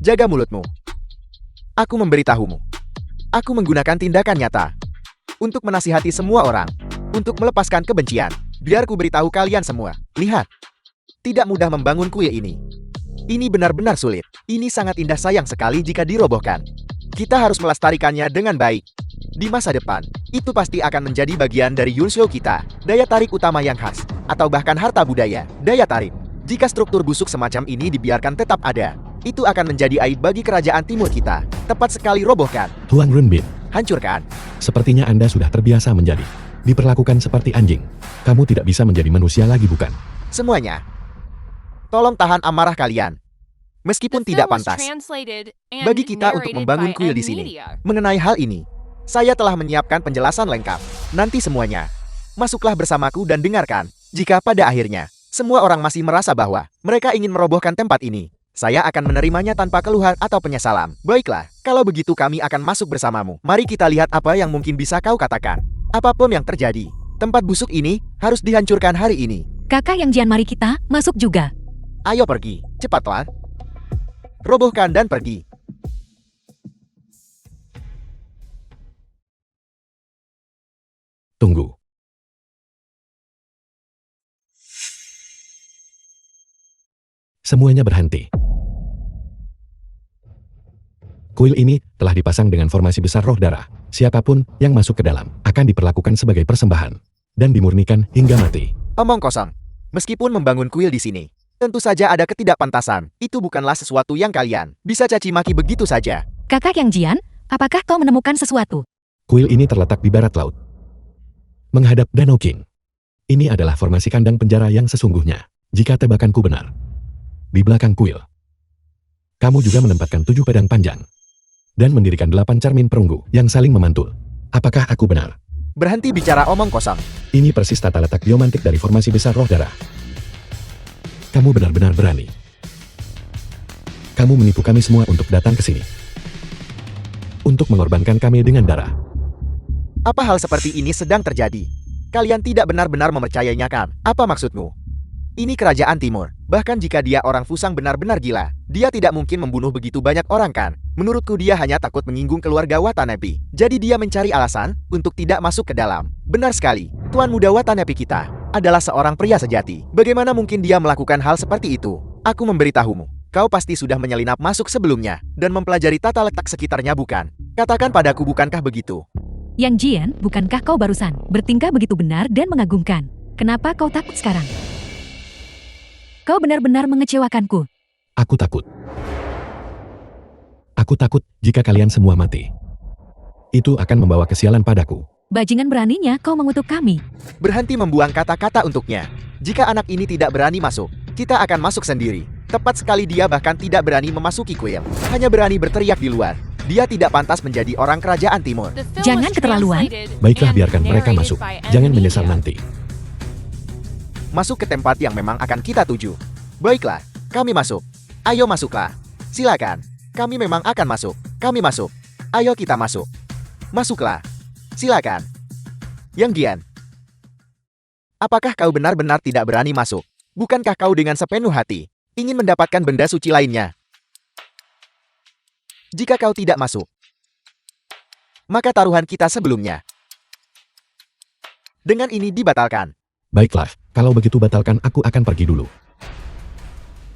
Jaga mulutmu. Aku memberitahumu. Aku menggunakan tindakan nyata untuk menasihati semua orang, untuk melepaskan kebencian. Biar ku beritahu kalian semua. Lihat. Tidak mudah membangun kuil ini. Ini benar-benar sulit. Ini sangat indah, sayang sekali jika dirobohkan. Kita harus melestarikannya dengan baik. Di masa depan, itu pasti akan menjadi bagian dari Yunshou kita. Daya tarik utama yang khas. Atau bahkan harta budaya. Daya tarik. Jika struktur busuk semacam ini dibiarkan tetap ada, itu akan menjadi aib bagi kerajaan timur kita. Tepat sekali, robohkan. Huang Runbin, Hancurkan. sepertinya Anda sudah terbiasa menjadi diperlakukan seperti anjing. Kamu tidak bisa menjadi manusia lagi, bukan? Semuanya. Tolong tahan amarah kalian. Meskipun The tidak film was pantas. translated and Bagi kita untuk narrated membangun by kuil di sini. N-Media. Mengenai hal ini, saya telah menyiapkan penjelasan lengkap. Nanti semuanya, masuklah bersamaku dan dengarkan. Jika pada akhirnya, semua orang masih merasa bahwa mereka ingin merobohkan tempat ini, saya akan menerimanya tanpa keluhan atau penyesalan. Baiklah, kalau begitu kami akan masuk bersamamu. Mari kita lihat apa yang mungkin bisa kau katakan. Apapun yang terjadi, tempat busuk ini harus dihancurkan hari ini. Kakak Yang Jian, mari kita masuk juga. Ayo pergi, cepatlah. Robohkan dan pergi. Tunggu. Semuanya berhenti. Kuil ini telah dipasang dengan formasi besar roh darah. Siapapun yang masuk ke dalam akan diperlakukan sebagai persembahan dan dimurnikan hingga mati. Omong kosong. Meskipun membangun kuil di sini, tentu saja ada ketidakpantasan. Itu bukanlah sesuatu yang kalian bisa caci maki begitu saja. Kakak Yang Jian, apakah kau menemukan sesuatu? Kuil ini terletak di barat laut, menghadap Danau Qing. Ini adalah formasi kandang penjara yang sesungguhnya, jika tebakanku benar. Di belakang kuil, Kamu juga menempatkan 7 pedang panjang. Dan mendirikan 8 cermin perunggu yang saling memantul. Apakah aku benar? Berhenti bicara omong kosong. Ini persis tata letak geomantik dari formasi besar roh darah. Kamu benar-benar berani. Kamu menipu kami semua untuk datang ke sini. Untuk mengorbankan kami dengan darah. Apa hal seperti ini sedang terjadi? Kalian tidak benar-benar mempercayainya kan? Apa maksudmu? Ini kerajaan timur. Bahkan jika dia orang Fusang benar-benar gila, dia tidak mungkin membunuh begitu banyak orang kan? Menurutku dia hanya takut menyinggung keluarga Watanabe. Jadi dia mencari alasan untuk tidak masuk ke dalam. Benar sekali, Tuan Muda Watanabe kita adalah seorang pria sejati. Bagaimana mungkin dia melakukan hal seperti itu? Aku memberitahumu. Kau pasti sudah menyelinap masuk sebelumnya dan mempelajari tata letak sekitarnya bukan? Katakan padaku, bukankah begitu? Yang Jian, bukankah kau barusan bertingkah begitu benar dan mengagumkan? Kenapa kau takut sekarang? Kau benar-benar mengecewakanku. Aku takut. Aku takut jika kalian semua mati. Itu akan membawa kesialan padaku. Bajingan beraninya kau mengutuk kami. Berhenti membuang kata-kata untuknya. Jika anak ini tidak berani masuk, kita akan masuk sendiri. Tepat sekali, dia bahkan tidak berani memasuki kuil. Hanya berani berteriak di luar. Dia tidak pantas menjadi orang kerajaan timur. Jangan keterlaluan. Baiklah, biarkan mereka masuk. Jangan menyesal nanti. Masuk ke tempat yang memang akan kita tuju. Baiklah, kami masuk. Ayo masuklah. Silakan. Kami memang akan masuk. Kami masuk. Ayo kita masuk. Masuklah. Silakan. Yang Gian. Apakah kau benar-benar tidak berani masuk? Bukankah kau dengan sepenuh hati ingin mendapatkan benda suci lainnya? Jika kau tidak masuk, maka taruhan kita sebelumnya dengan ini dibatalkan. Baiklah, kalau begitu batalkan, aku akan pergi dulu.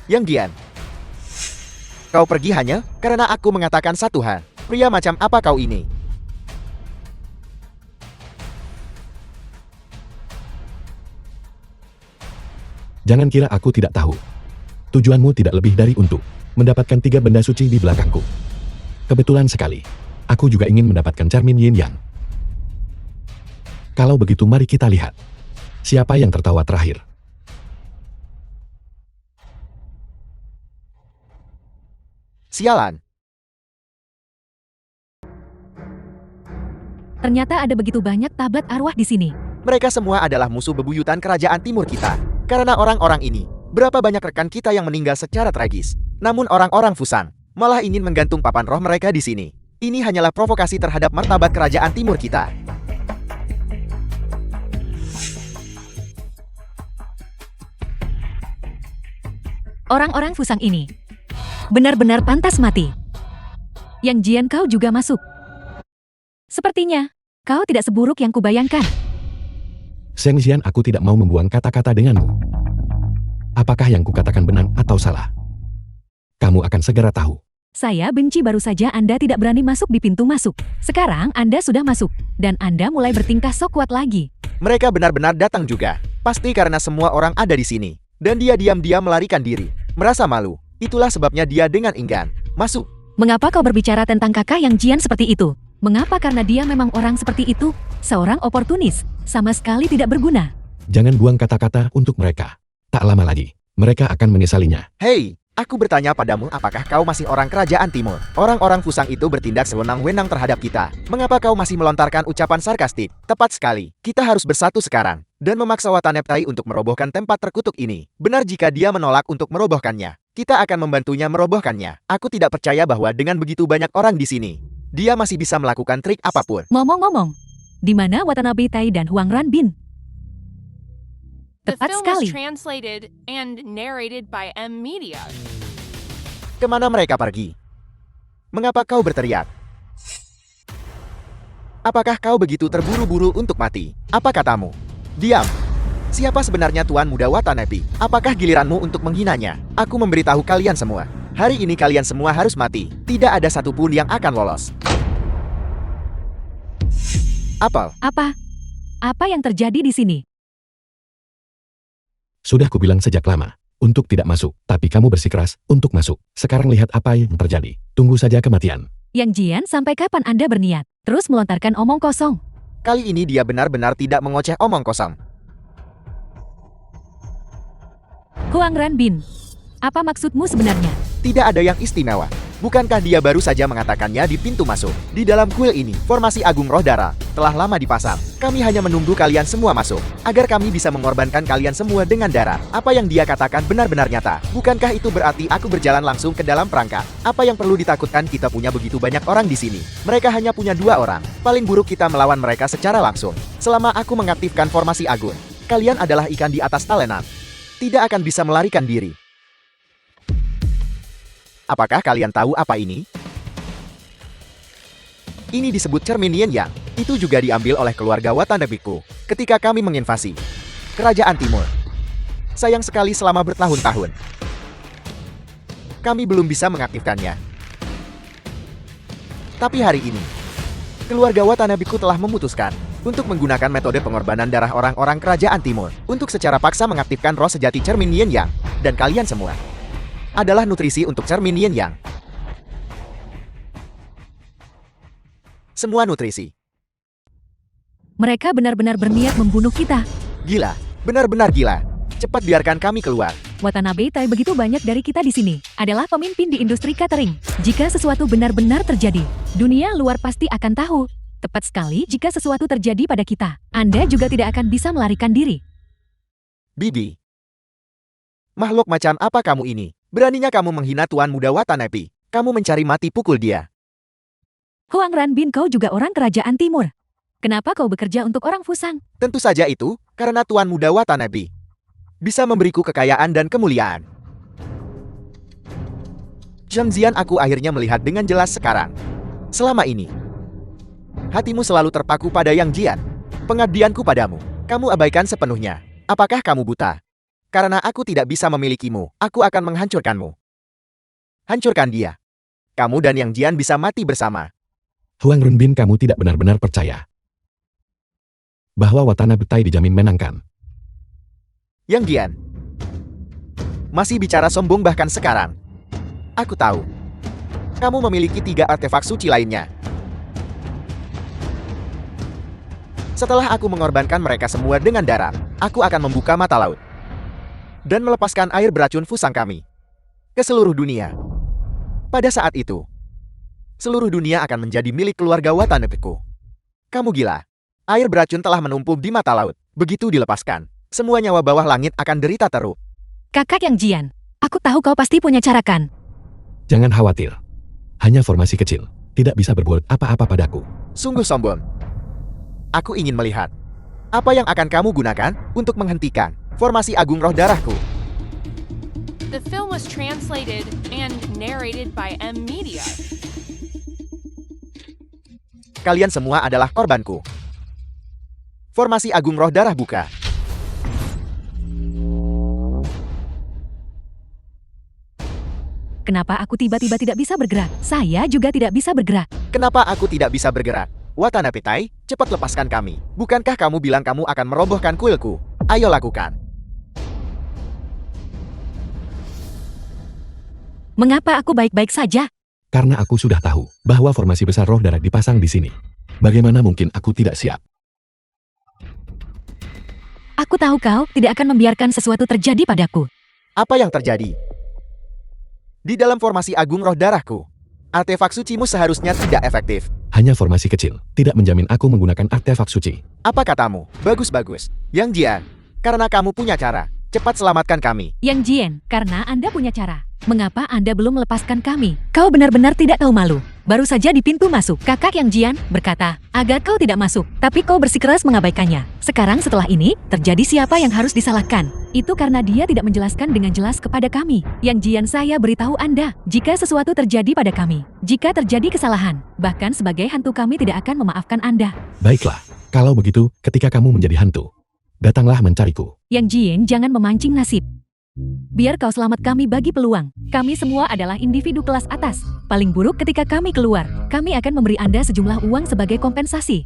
Yang Gian, kau pergi hanya karena aku mengatakan satu hal. Pria macam apa kau ini? Jangan kira aku tidak tahu. Tujuanmu tidak lebih dari untuk mendapatkan 3 benda suci di belakangku. Kebetulan sekali, aku juga ingin mendapatkan cermin Yin Yang. Kalau begitu mari kita lihat. Siapa yang tertawa terakhir? Sialan. Ternyata ada begitu banyak tablet arwah di sini. Mereka semua adalah musuh bebuyutan kerajaan timur kita. Karena orang-orang ini, berapa banyak rekan kita yang meninggal secara tragis. Namun orang-orang Fusang malah ingin menggantung papan roh mereka di sini. Ini hanyalah provokasi terhadap martabat kerajaan timur kita. Orang-orang Fusang ini benar-benar pantas mati. Yang Jian, kau juga masuk. Sepertinya kau tidak seburuk yang kubayangkan. Seng Xian, aku tidak mau membuang kata-kata denganmu. Apakah yang kukatakan benar atau salah? Kamu akan segera tahu. Saya benci baru saja Anda tidak berani masuk di pintu masuk. Sekarang Anda sudah masuk, dan Anda mulai bertingkah sok kuat lagi. Mereka benar-benar datang juga. Pasti karena semua orang ada di sini. Dan dia diam-diam melarikan diri. Merasa malu. Itulah sebabnya dia dengan enggan masuk. Mengapa kau berbicara tentang kakak yang Jian seperti itu? Mengapa? Karena dia memang orang seperti itu. Seorang oportunis. Sama sekali tidak berguna. Jangan buang kata-kata untuk mereka. Tak lama lagi, mereka akan menyesalinya. Hei, aku bertanya padamu, apakah kau masih orang kerajaan timur? Orang-orang Fusang itu bertindak sewenang-wenang terhadap kita. Mengapa kau masih melontarkan ucapan sarkastik? Tepat sekali. Kita harus bersatu sekarang dan memaksa Watanabe untuk merobohkan tempat terkutuk ini. Benar, jika dia menolak untuk merobohkannya, kita akan membantunya merobohkannya. Aku tidak percaya bahwa dengan begitu banyak orang di sini, dia masih bisa melakukan trik apapun. Ngomong-ngomong, di mana Watanabe Tai dan Huang Ranbin? The Tepat film sekali. was translated and narrated by M Media. Kemana mereka pergi? Mengapa kau berteriak? Apakah kau begitu terburu-buru untuk mati? Apa katamu? Diam. Siapa sebenarnya Tuan Muda Watanabe? Apakah giliranmu untuk menghinanya? Aku memberitahu kalian semua. Hari ini kalian semua harus mati. Tidak ada satupun yang akan lolos. Apel. Apa yang terjadi di sini? Sudah kubilang sejak lama, untuk tidak masuk, tapi kamu bersikeras untuk masuk. Sekarang lihat apa yang terjadi. Tunggu saja kematian. Yang Jian, sampai kapan Anda berniat terus melontarkan omong kosong? Kali ini dia benar-benar tidak mengoceh omong kosong. Huang Ranbin, Apa maksudmu sebenarnya? Tidak ada yang istimewa. Bukankah dia baru saja mengatakannya di pintu masuk? Di dalam kuil ini, formasi Agung Roh Darah telah lama dipasang. Kami hanya menunggu kalian semua masuk, agar kami bisa mengorbankan kalian semua dengan darah. Apa yang dia katakan benar-benar nyata. Bukankah itu berarti aku berjalan langsung ke dalam perangkap? Apa yang perlu ditakutkan? Kita punya begitu banyak orang di sini. Mereka hanya punya 2 orang. Paling buruk kita melawan mereka secara langsung. Selama aku mengaktifkan formasi Agung, kalian adalah ikan di atas talenan. Tidak akan bisa melarikan diri. Apakah kalian tahu apa ini? Ini disebut cermin Yin Yang. Itu juga diambil oleh keluarga Watanabe-ku ketika kami menginvasi Kerajaan Timur. Sayang sekali selama bertahun-tahun kami belum bisa mengaktifkannya. Tapi hari ini, keluarga Watanabe-ku telah memutuskan untuk menggunakan metode pengorbanan darah orang-orang Kerajaan Timur untuk secara paksa mengaktifkan roh sejati cermin Yin Yang. Dan kalian semua adalah nutrisi untuk cermin Yin Yang. Semua nutrisi. Mereka benar-benar berniat membunuh kita. Gila, benar-benar gila. Cepat biarkan kami keluar. Watanabe Tai begitu banyak dari kita di sini adalah pemimpin di industri catering. Jika sesuatu benar-benar terjadi, dunia luar pasti akan tahu. Tepat sekali jika sesuatu terjadi pada kita. Anda juga tidak akan bisa melarikan diri. Bibi. Makhluk macam apa kamu ini? Beraninya kamu menghina Tuan Muda Watanabe. Kamu mencari mati, pukul dia. Huang Ranbin, kau juga orang Kerajaan Timur. Kenapa kau bekerja untuk orang Fusang? Tentu saja itu, karena Tuan Muda Watanabe bisa memberiku kekayaan dan kemuliaan. Zhang Zian, aku akhirnya melihat dengan jelas sekarang. Selama ini, hatimu selalu terpaku pada Yang Jian. Pengabdianku padamu, kamu abaikan sepenuhnya. Apakah kamu buta? Karena aku tidak bisa memilikimu, aku akan menghancurkanmu. Hancurkan dia. Kamu dan Yang Jian bisa mati bersama. Huang Runbin, kamu tidak benar-benar percaya bahwa Watanabe Tai dijamin menangkan. Yang Jian masih bicara sombong bahkan sekarang. Aku tahu. Kamu memiliki 3 artefak suci lainnya. Setelah aku mengorbankan mereka semua dengan darah, aku akan membuka mata laut dan melepaskan air beracun Fusang kami ke seluruh dunia. Pada saat itu, seluruh dunia akan menjadi milik keluarga Watanabe-ku. Kamu gila. Air beracun telah menumpuk di mata laut. Begitu dilepaskan, semua nyawa bawah langit akan derita teruk. Kakak Yang Jian, aku tahu kau pasti punya cara kan? Jangan khawatir. Hanya formasi kecil. Tidak bisa berbuat apa-apa padaku. Sungguh sombong. Aku ingin melihat apa yang akan kamu gunakan untuk menghentikan formasi Agung Roh Darahku. The film was translated and narrated by M Media. Kalian semua adalah korbanku. Formasi Agung Roh Darah buka. Kenapa aku tiba-tiba tidak bisa bergerak? Saya juga tidak bisa bergerak. Kenapa aku tidak bisa bergerak? Watanabe Tai, cepat lepaskan kami. Bukankah kamu bilang kamu akan merobohkan kuilku? Ayo lakukan. Mengapa aku baik-baik saja? Karena aku sudah tahu bahwa formasi besar roh darah dipasang di sini. Bagaimana mungkin aku tidak siap? Aku tahu kau tidak akan membiarkan sesuatu terjadi padaku. Apa yang terjadi? Di dalam formasi Agung Roh Darahku, artefak sucimu seharusnya tidak efektif. Hanya formasi kecil, tidak menjamin aku menggunakan artefak suci. Apa katamu? Bagus-bagus. Yang Jian, karena kamu punya cara, cepat selamatkan kami. Yang Jian, karena Anda punya cara. Mengapa Anda belum melepaskan kami? Kau benar-benar tidak tahu malu. Baru saja di pintu masuk, kakak Yang Jian berkata, agar kau tidak masuk, tapi kau bersikeras mengabaikannya. Sekarang setelah ini, terjadi siapa yang harus disalahkan? Itu karena dia tidak menjelaskan dengan jelas kepada kami. Yang Jian, saya beritahu Anda, jika sesuatu terjadi pada kami, jika terjadi kesalahan, bahkan sebagai hantu kami tidak akan memaafkan Anda. Baiklah, kalau begitu, ketika kamu menjadi hantu, datanglah mencariku. Yang Jian, jangan memancing nasib. Biar kau selamat, kami bagi peluang. Kami semua adalah individu kelas atas. Paling buruk ketika kami keluar, kami akan memberi Anda sejumlah uang sebagai kompensasi.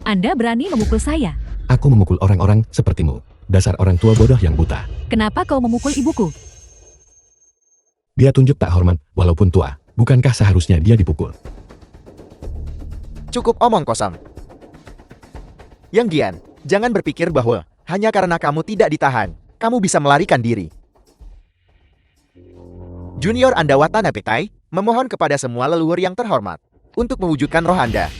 Anda berani memukul saya. Aku memukul orang-orang sepertimu. Dasar orang tua bodoh yang buta. Kenapa kau memukul ibuku? Dia tunjuk tak hormat, walaupun tua. Bukankah seharusnya dia dipukul? Cukup omong kosong. Yang Jian, jangan berpikir bahwa hanya karena kamu tidak ditahan, kamu bisa melarikan diri. Junior Anda Watanabe Tai memohon kepada semua leluhur yang terhormat untuk mewujudkan roh Anda.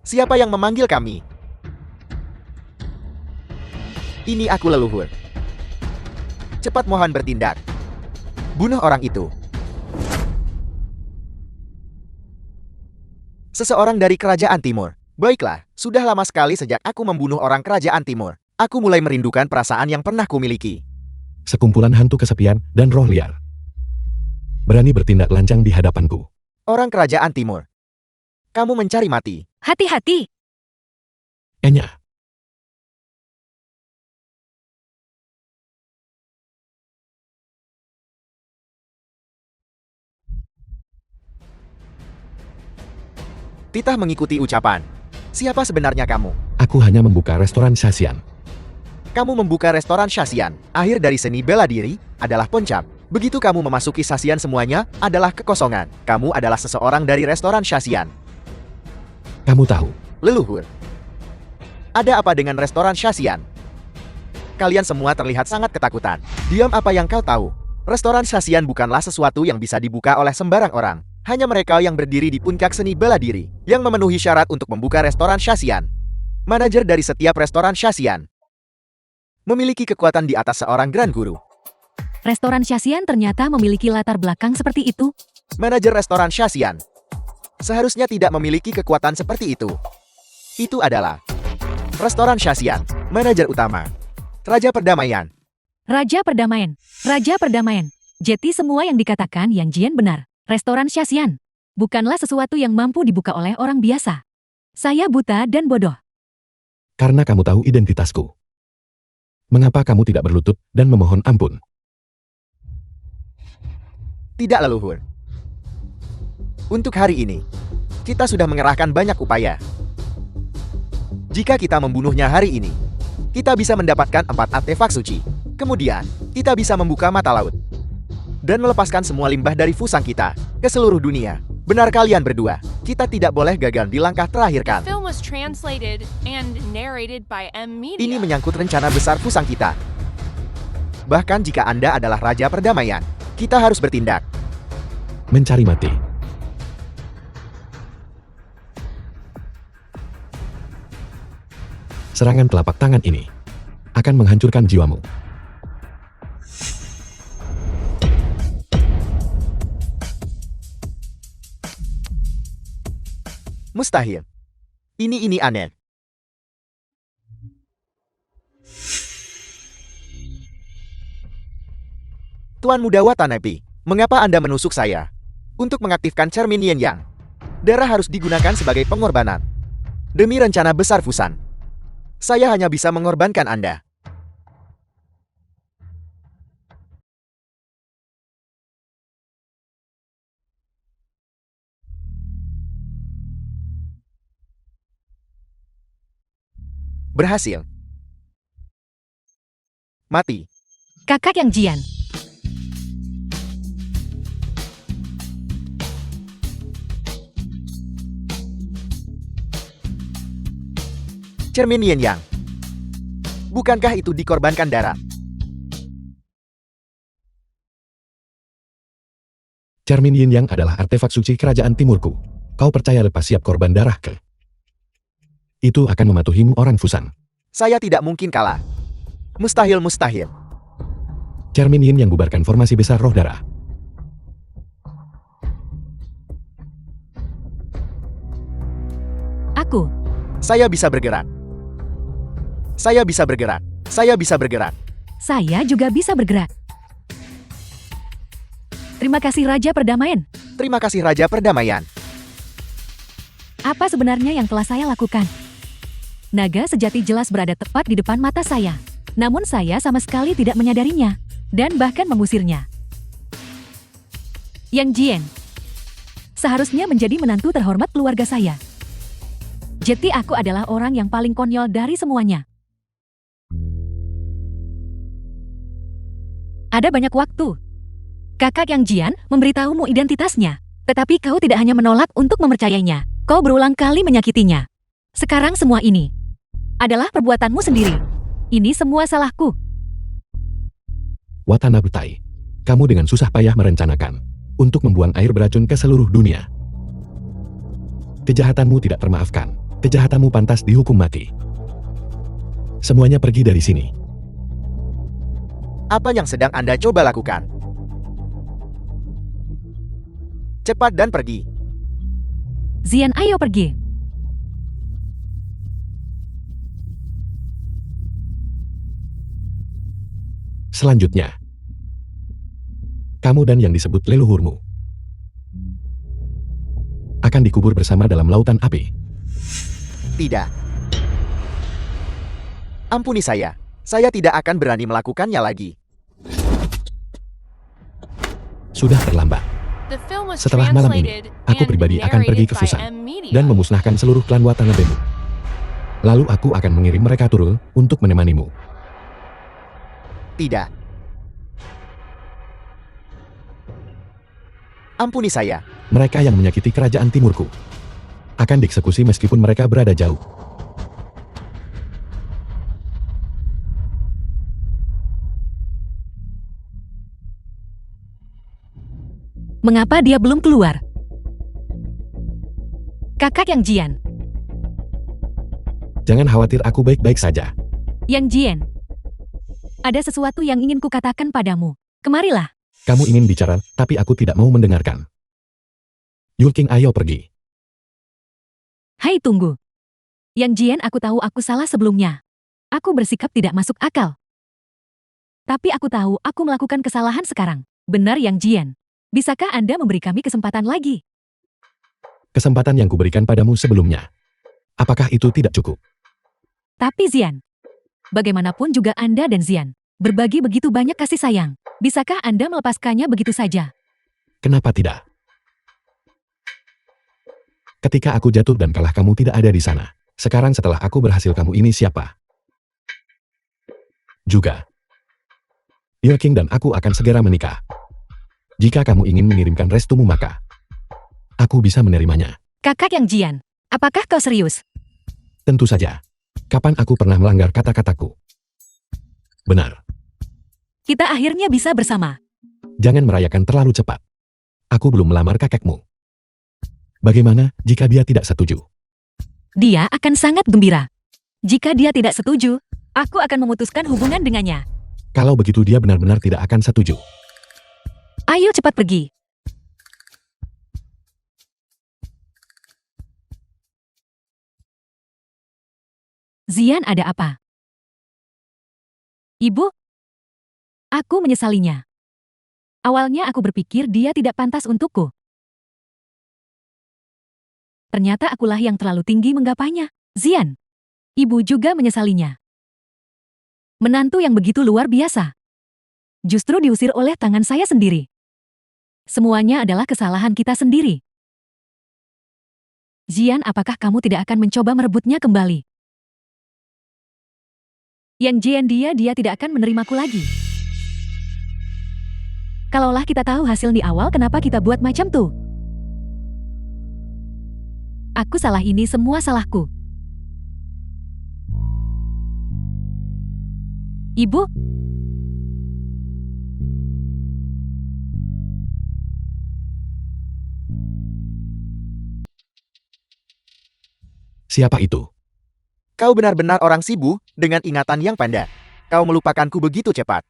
Siapa yang memanggil kami? Ini aku leluhur. Cepat mohon bertindak. Bunuh orang itu. Seseorang dari Kerajaan Timur. Baiklah, sudah lama sekali sejak aku membunuh orang Kerajaan Timur. Aku mulai merindukan perasaan yang pernah kumiliki. Sekumpulan hantu kesepian dan roh liar. Berani bertindak lancang di hadapanku. Orang Kerajaan Timur. Kamu mencari mati. Hati-hati! Enya. Titah mengikuti ucapan. Siapa sebenarnya kamu? Aku hanya membuka restoran Shasian. Kamu membuka restoran Shasian. Akhir dari seni bela diri adalah poncap. Begitu kamu memasuki Shasian semuanya adalah kekosongan. Kamu adalah seseorang dari restoran Shasian. Kamu tahu, Leluhur. Ada apa dengan restoran Shasian? Kalian semua terlihat sangat ketakutan. Diam, apa yang kau tahu? Restoran Shasian bukanlah sesuatu yang bisa dibuka oleh sembarang orang. Hanya mereka yang berdiri di puncak seni bela diri yang memenuhi syarat untuk membuka restoran Shasian. Manajer dari setiap restoran Shasian memiliki kekuatan di atas seorang Grand Guru. Restoran Shasian ternyata memiliki latar belakang seperti itu. Manajer restoran Shasian seharusnya tidak memiliki kekuatan seperti itu. Itu adalah restoran Shasian, manajer utama, Raja Perdamaian. Raja Perdamaian. Raja Perdamaian. Jadi semua yang dikatakan Yang Jian benar. Restoran Shasian bukanlah sesuatu yang mampu dibuka oleh orang biasa. Saya buta dan bodoh. karena kamu tahu identitasku. Mengapa kamu tidak berlutut dan memohon ampun? Tidak, leluhur. Untuk hari ini, kita sudah mengerahkan banyak upaya. Jika kita membunuhnya hari ini, kita bisa mendapatkan 4 artefak suci. Kemudian, kita bisa membuka mata laut dan melepaskan semua limbah dari fusang kita ke seluruh dunia. Benar kalian berdua, kita tidak boleh gagal di langkah terakhir kan? Film was translated and narrated by M Media. Ini menyangkut rencana besar fusang kita. Bahkan jika Anda adalah Raja Perdamaian, kita harus bertindak. Mencari mati. Serangan telapak tangan ini akan menghancurkan jiwamu. Mustahil. Ini aneh. Tuan Muda Watanabe, mengapa Anda menusuk saya? Untuk mengaktifkan cermin Yin Yang, darah harus digunakan sebagai pengorbanan. Demi rencana besar Fusan, saya hanya bisa mengorbankan Anda. Berhasil. Mati. Kakak Yang Jian. Cermin Yin Yang. Bukankah itu dikorbankan darah? Cermin Yin Yang adalah artefak suci kerajaan timurku. Kau percaya lepas siap korban darah ke? Itu akan mematuhimu orang Fusan. Saya tidak mungkin kalah. Mustahil. Cermin Yin yang bubarkan formasi besar roh darah. Aku. Saya bisa bergerak. Saya bisa bergerak. Saya bisa bergerak. Saya juga bisa bergerak. Terima kasih Raja Perdamaian. Terima kasih Raja Perdamaian. Apa sebenarnya yang telah saya lakukan? Naga sejati jelas berada tepat di depan mata saya. Namun saya sama sekali tidak menyadarinya. Dan bahkan mengusirnya. Yang Jian. Seharusnya menjadi menantu terhormat keluarga saya. Jadi aku adalah orang yang paling konyol dari semuanya. Ada banyak waktu. Kakak Yang Jian memberitahumu identitasnya. Tetapi kau tidak hanya menolak untuk mempercayainya, kau berulang kali menyakitinya. Sekarang semua ini adalah perbuatanmu sendiri. Ini semua salahku. Watanabe Tai, kamu dengan susah payah merencanakan untuk membuang air beracun ke seluruh dunia. Kejahatanmu tidak termaafkan. Kejahatanmu pantas dihukum mati. Semuanya pergi dari sini. Apa yang sedang Anda coba lakukan? Cepat dan pergi. Zian, ayo pergi. Selanjutnya, kamu dan yang disebut leluhurmu akan dikubur bersama dalam lautan api. Tidak. Ampuni saya. Saya tidak akan berani melakukannya lagi. Sudah terlambat. The film was Setelah malam ini, translated aku and pribadi akan pergi ke narrated by Fusan M Media. dan memusnahkan seluruh klan Watanabemu. Lalu aku akan mengirim mereka turun untuk menemanimu. Tidak. Ampuni saya. Mereka yang menyakiti kerajaan timurku akan dieksekusi meskipun mereka berada jauh. Mengapa dia belum keluar? Kakak Yang Jian. Jangan khawatir, aku baik-baik saja. Yang Jian. Ada sesuatu yang ingin kukatakan padamu. Kemarilah. Kamu ingin bicara, tapi aku tidak mau mendengarkan. Yulking, ayo pergi. Hai, tunggu. Yang Jian, aku tahu aku salah sebelumnya. Aku bersikap tidak masuk akal. Tapi aku tahu aku melakukan kesalahan sekarang. Benar, Yang Jian. Bisakah Anda memberi kami kesempatan lagi? Kesempatan yang kuberikan padamu sebelumnya. Apakah itu tidak cukup? Tapi Zian, bagaimanapun juga Anda dan Zian berbagi begitu banyak kasih sayang. Bisakah Anda melepaskannya begitu saja? Kenapa tidak? Ketika aku jatuh dan kalah, kamu tidak ada di sana. Sekarang setelah aku berhasil, kamu ini siapa? Juga. Yulking dan aku akan segera menikah. Jika kamu ingin mengirimkan restumu, maka aku bisa menerimanya. Kakak Yang Jian, apakah kau serius? Tentu saja. Kapan aku pernah melanggar kata-kataku? Benar. Kita akhirnya bisa bersama. Jangan merayakan terlalu cepat. Aku belum melamar kakekmu. Bagaimana jika dia tidak setuju? Dia akan sangat gembira. Jika dia tidak setuju, aku akan memutuskan hubungan dengannya. Kalau begitu, dia benar-benar tidak akan setuju. Ayo cepat pergi. Zian, ada apa? Ibu? Aku menyesalinya. Awalnya aku berpikir dia tidak pantas untukku. Ternyata akulah yang terlalu tinggi menggapainya. Zian, ibu juga menyesalinya. Menantu yang begitu luar biasa. Justru diusir oleh tangan saya sendiri. Semuanya adalah kesalahan kita sendiri. Zian, apakah kamu tidak akan mencoba merebutnya kembali? Yang Jian, dia tidak akan menerimaku lagi. Kalaulah kita tahu hasil di awal, kenapa kita buat macam tuh? Aku salah, ini semua salahku. Ibu? Siapa itu? Kau benar-benar orang sibuk dengan ingatan yang pendek. Kau melupakanku begitu cepat.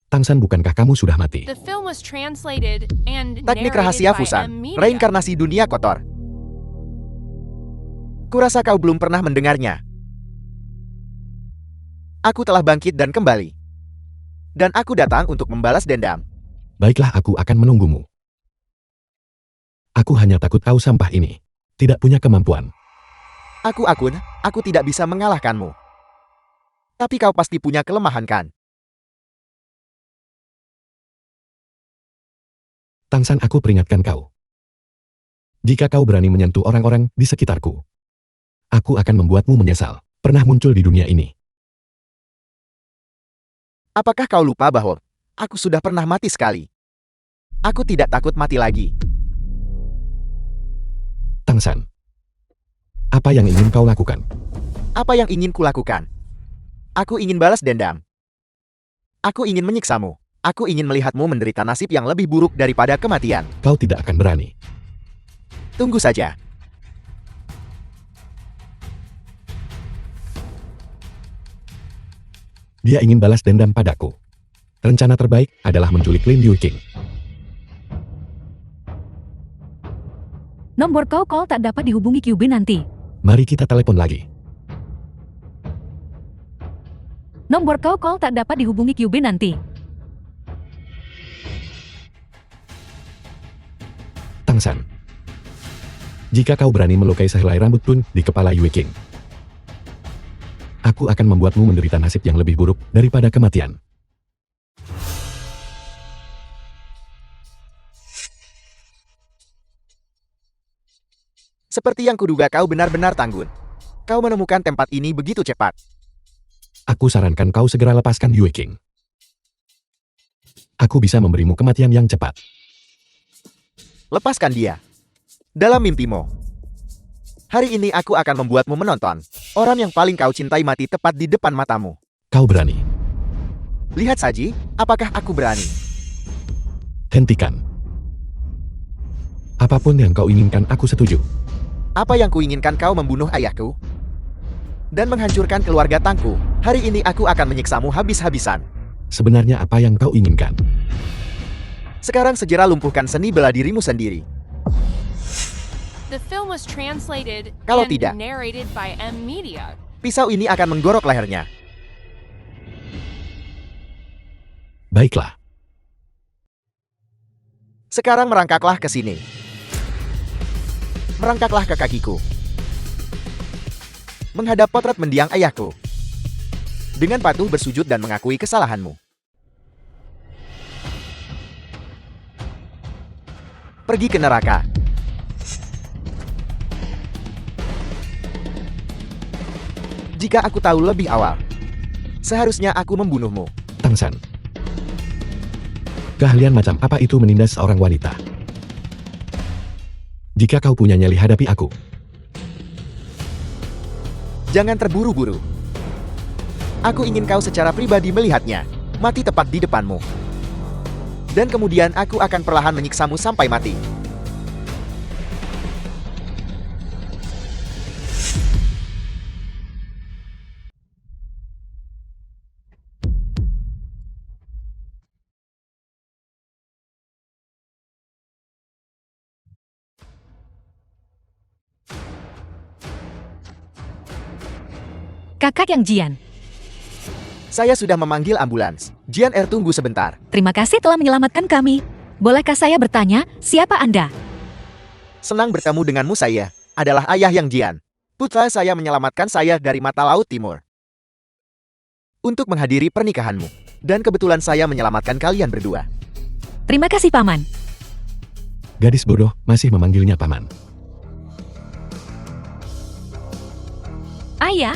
Tangsan, bukankah kamu sudah mati? The film was translated and Teknik narrated rahasia by Fusan. M Media. Reinkarnasi dunia kotor. Kurasa kau belum pernah mendengarnya. Aku telah bangkit dan kembali. Dan aku datang untuk membalas dendam. Baiklah, aku akan menunggumu. Aku hanya takut kau sampah ini tidak punya kemampuan. Aku tidak bisa mengalahkanmu. Tapi kau pasti punya kelemahan, kan? Tangsan, aku peringatkan kau. Jika kau berani menyentuh orang-orang di sekitarku, aku akan membuatmu menyesal pernah muncul di dunia ini. Apakah kau lupa bahwa aku sudah pernah mati sekali? Aku tidak takut mati lagi. Tangsan. Apa yang ingin kau lakukan? Apa yang ingin kulakukan? Aku ingin balas dendam. Aku ingin menyiksamu. Aku ingin melihatmu menderita nasib yang lebih buruk daripada kematian. Kau tidak akan berani. Tunggu saja. Dia ingin balas dendam padaku. Rencana terbaik adalah menculik Lin Yuqing. Nomor call tak dapat dihubungi QB nanti. Mari kita telepon lagi. Nomor call tak dapat dihubungi QB nanti. Tangsan. Jika kau berani melukai sehelai rambut pun di kepala Yue King, aku akan membuatmu menderita nasib yang lebih buruk daripada kematian. Seperti yang kuduga, kau benar-benar tangguh. Kau menemukan tempat ini begitu cepat. Aku sarankan kau segera lepaskan Yue King. Aku bisa memberimu kematian yang cepat. Lepaskan dia. Dalam mimpimu. Hari ini aku akan membuatmu menonton. Orang yang paling kau cintai mati tepat di depan matamu. Kau berani. Lihat saja, apakah aku berani. Hentikan. Apapun yang kau inginkan, aku setuju. Apa yang kuinginkan, kau membunuh ayahku dan menghancurkan keluarga Tangku. Hari ini aku akan menyiksamu habis-habisan. Sebenarnya apa yang kau inginkan? Sekarang segera lumpuhkan seni bela dirimu sendiri. The film was translated Kalau and tidak, narrated by M Media. pisau ini akan menggorok lehernya. Baiklah. Sekarang merangkaklah ke sini. Merangkaklah ke kakiku. Menghadap potret mendiang ayahku. Dengan patuh bersujud dan mengakui kesalahanmu. Pergi ke neraka. Jika aku tahu lebih awal, seharusnya aku membunuhmu. Tangsan. Keahlian macam apa itu menindas seorang wanita? Jika kau punya nyali, hadapi aku. Jangan terburu-buru. Aku ingin kau secara pribadi melihatnya. Mati tepat di depanmu. Dan kemudian aku akan perlahan menyiksamu sampai mati. Kakak yang Jian, Saya sudah memanggil ambulans. Jian R, tunggu sebentar. terima kasih telah menyelamatkan kami. Bolehkah saya bertanya, siapa Anda? Senang bertemu denganmu. Saya adalah ayah yang Jian. Putra saya menyelamatkan saya dari mata laut timur untuk menghadiri pernikahanmu. Dan kebetulan saya menyelamatkan kalian berdua. Terima kasih, Paman. Gadis bodoh masih memanggilnya paman. Ayah,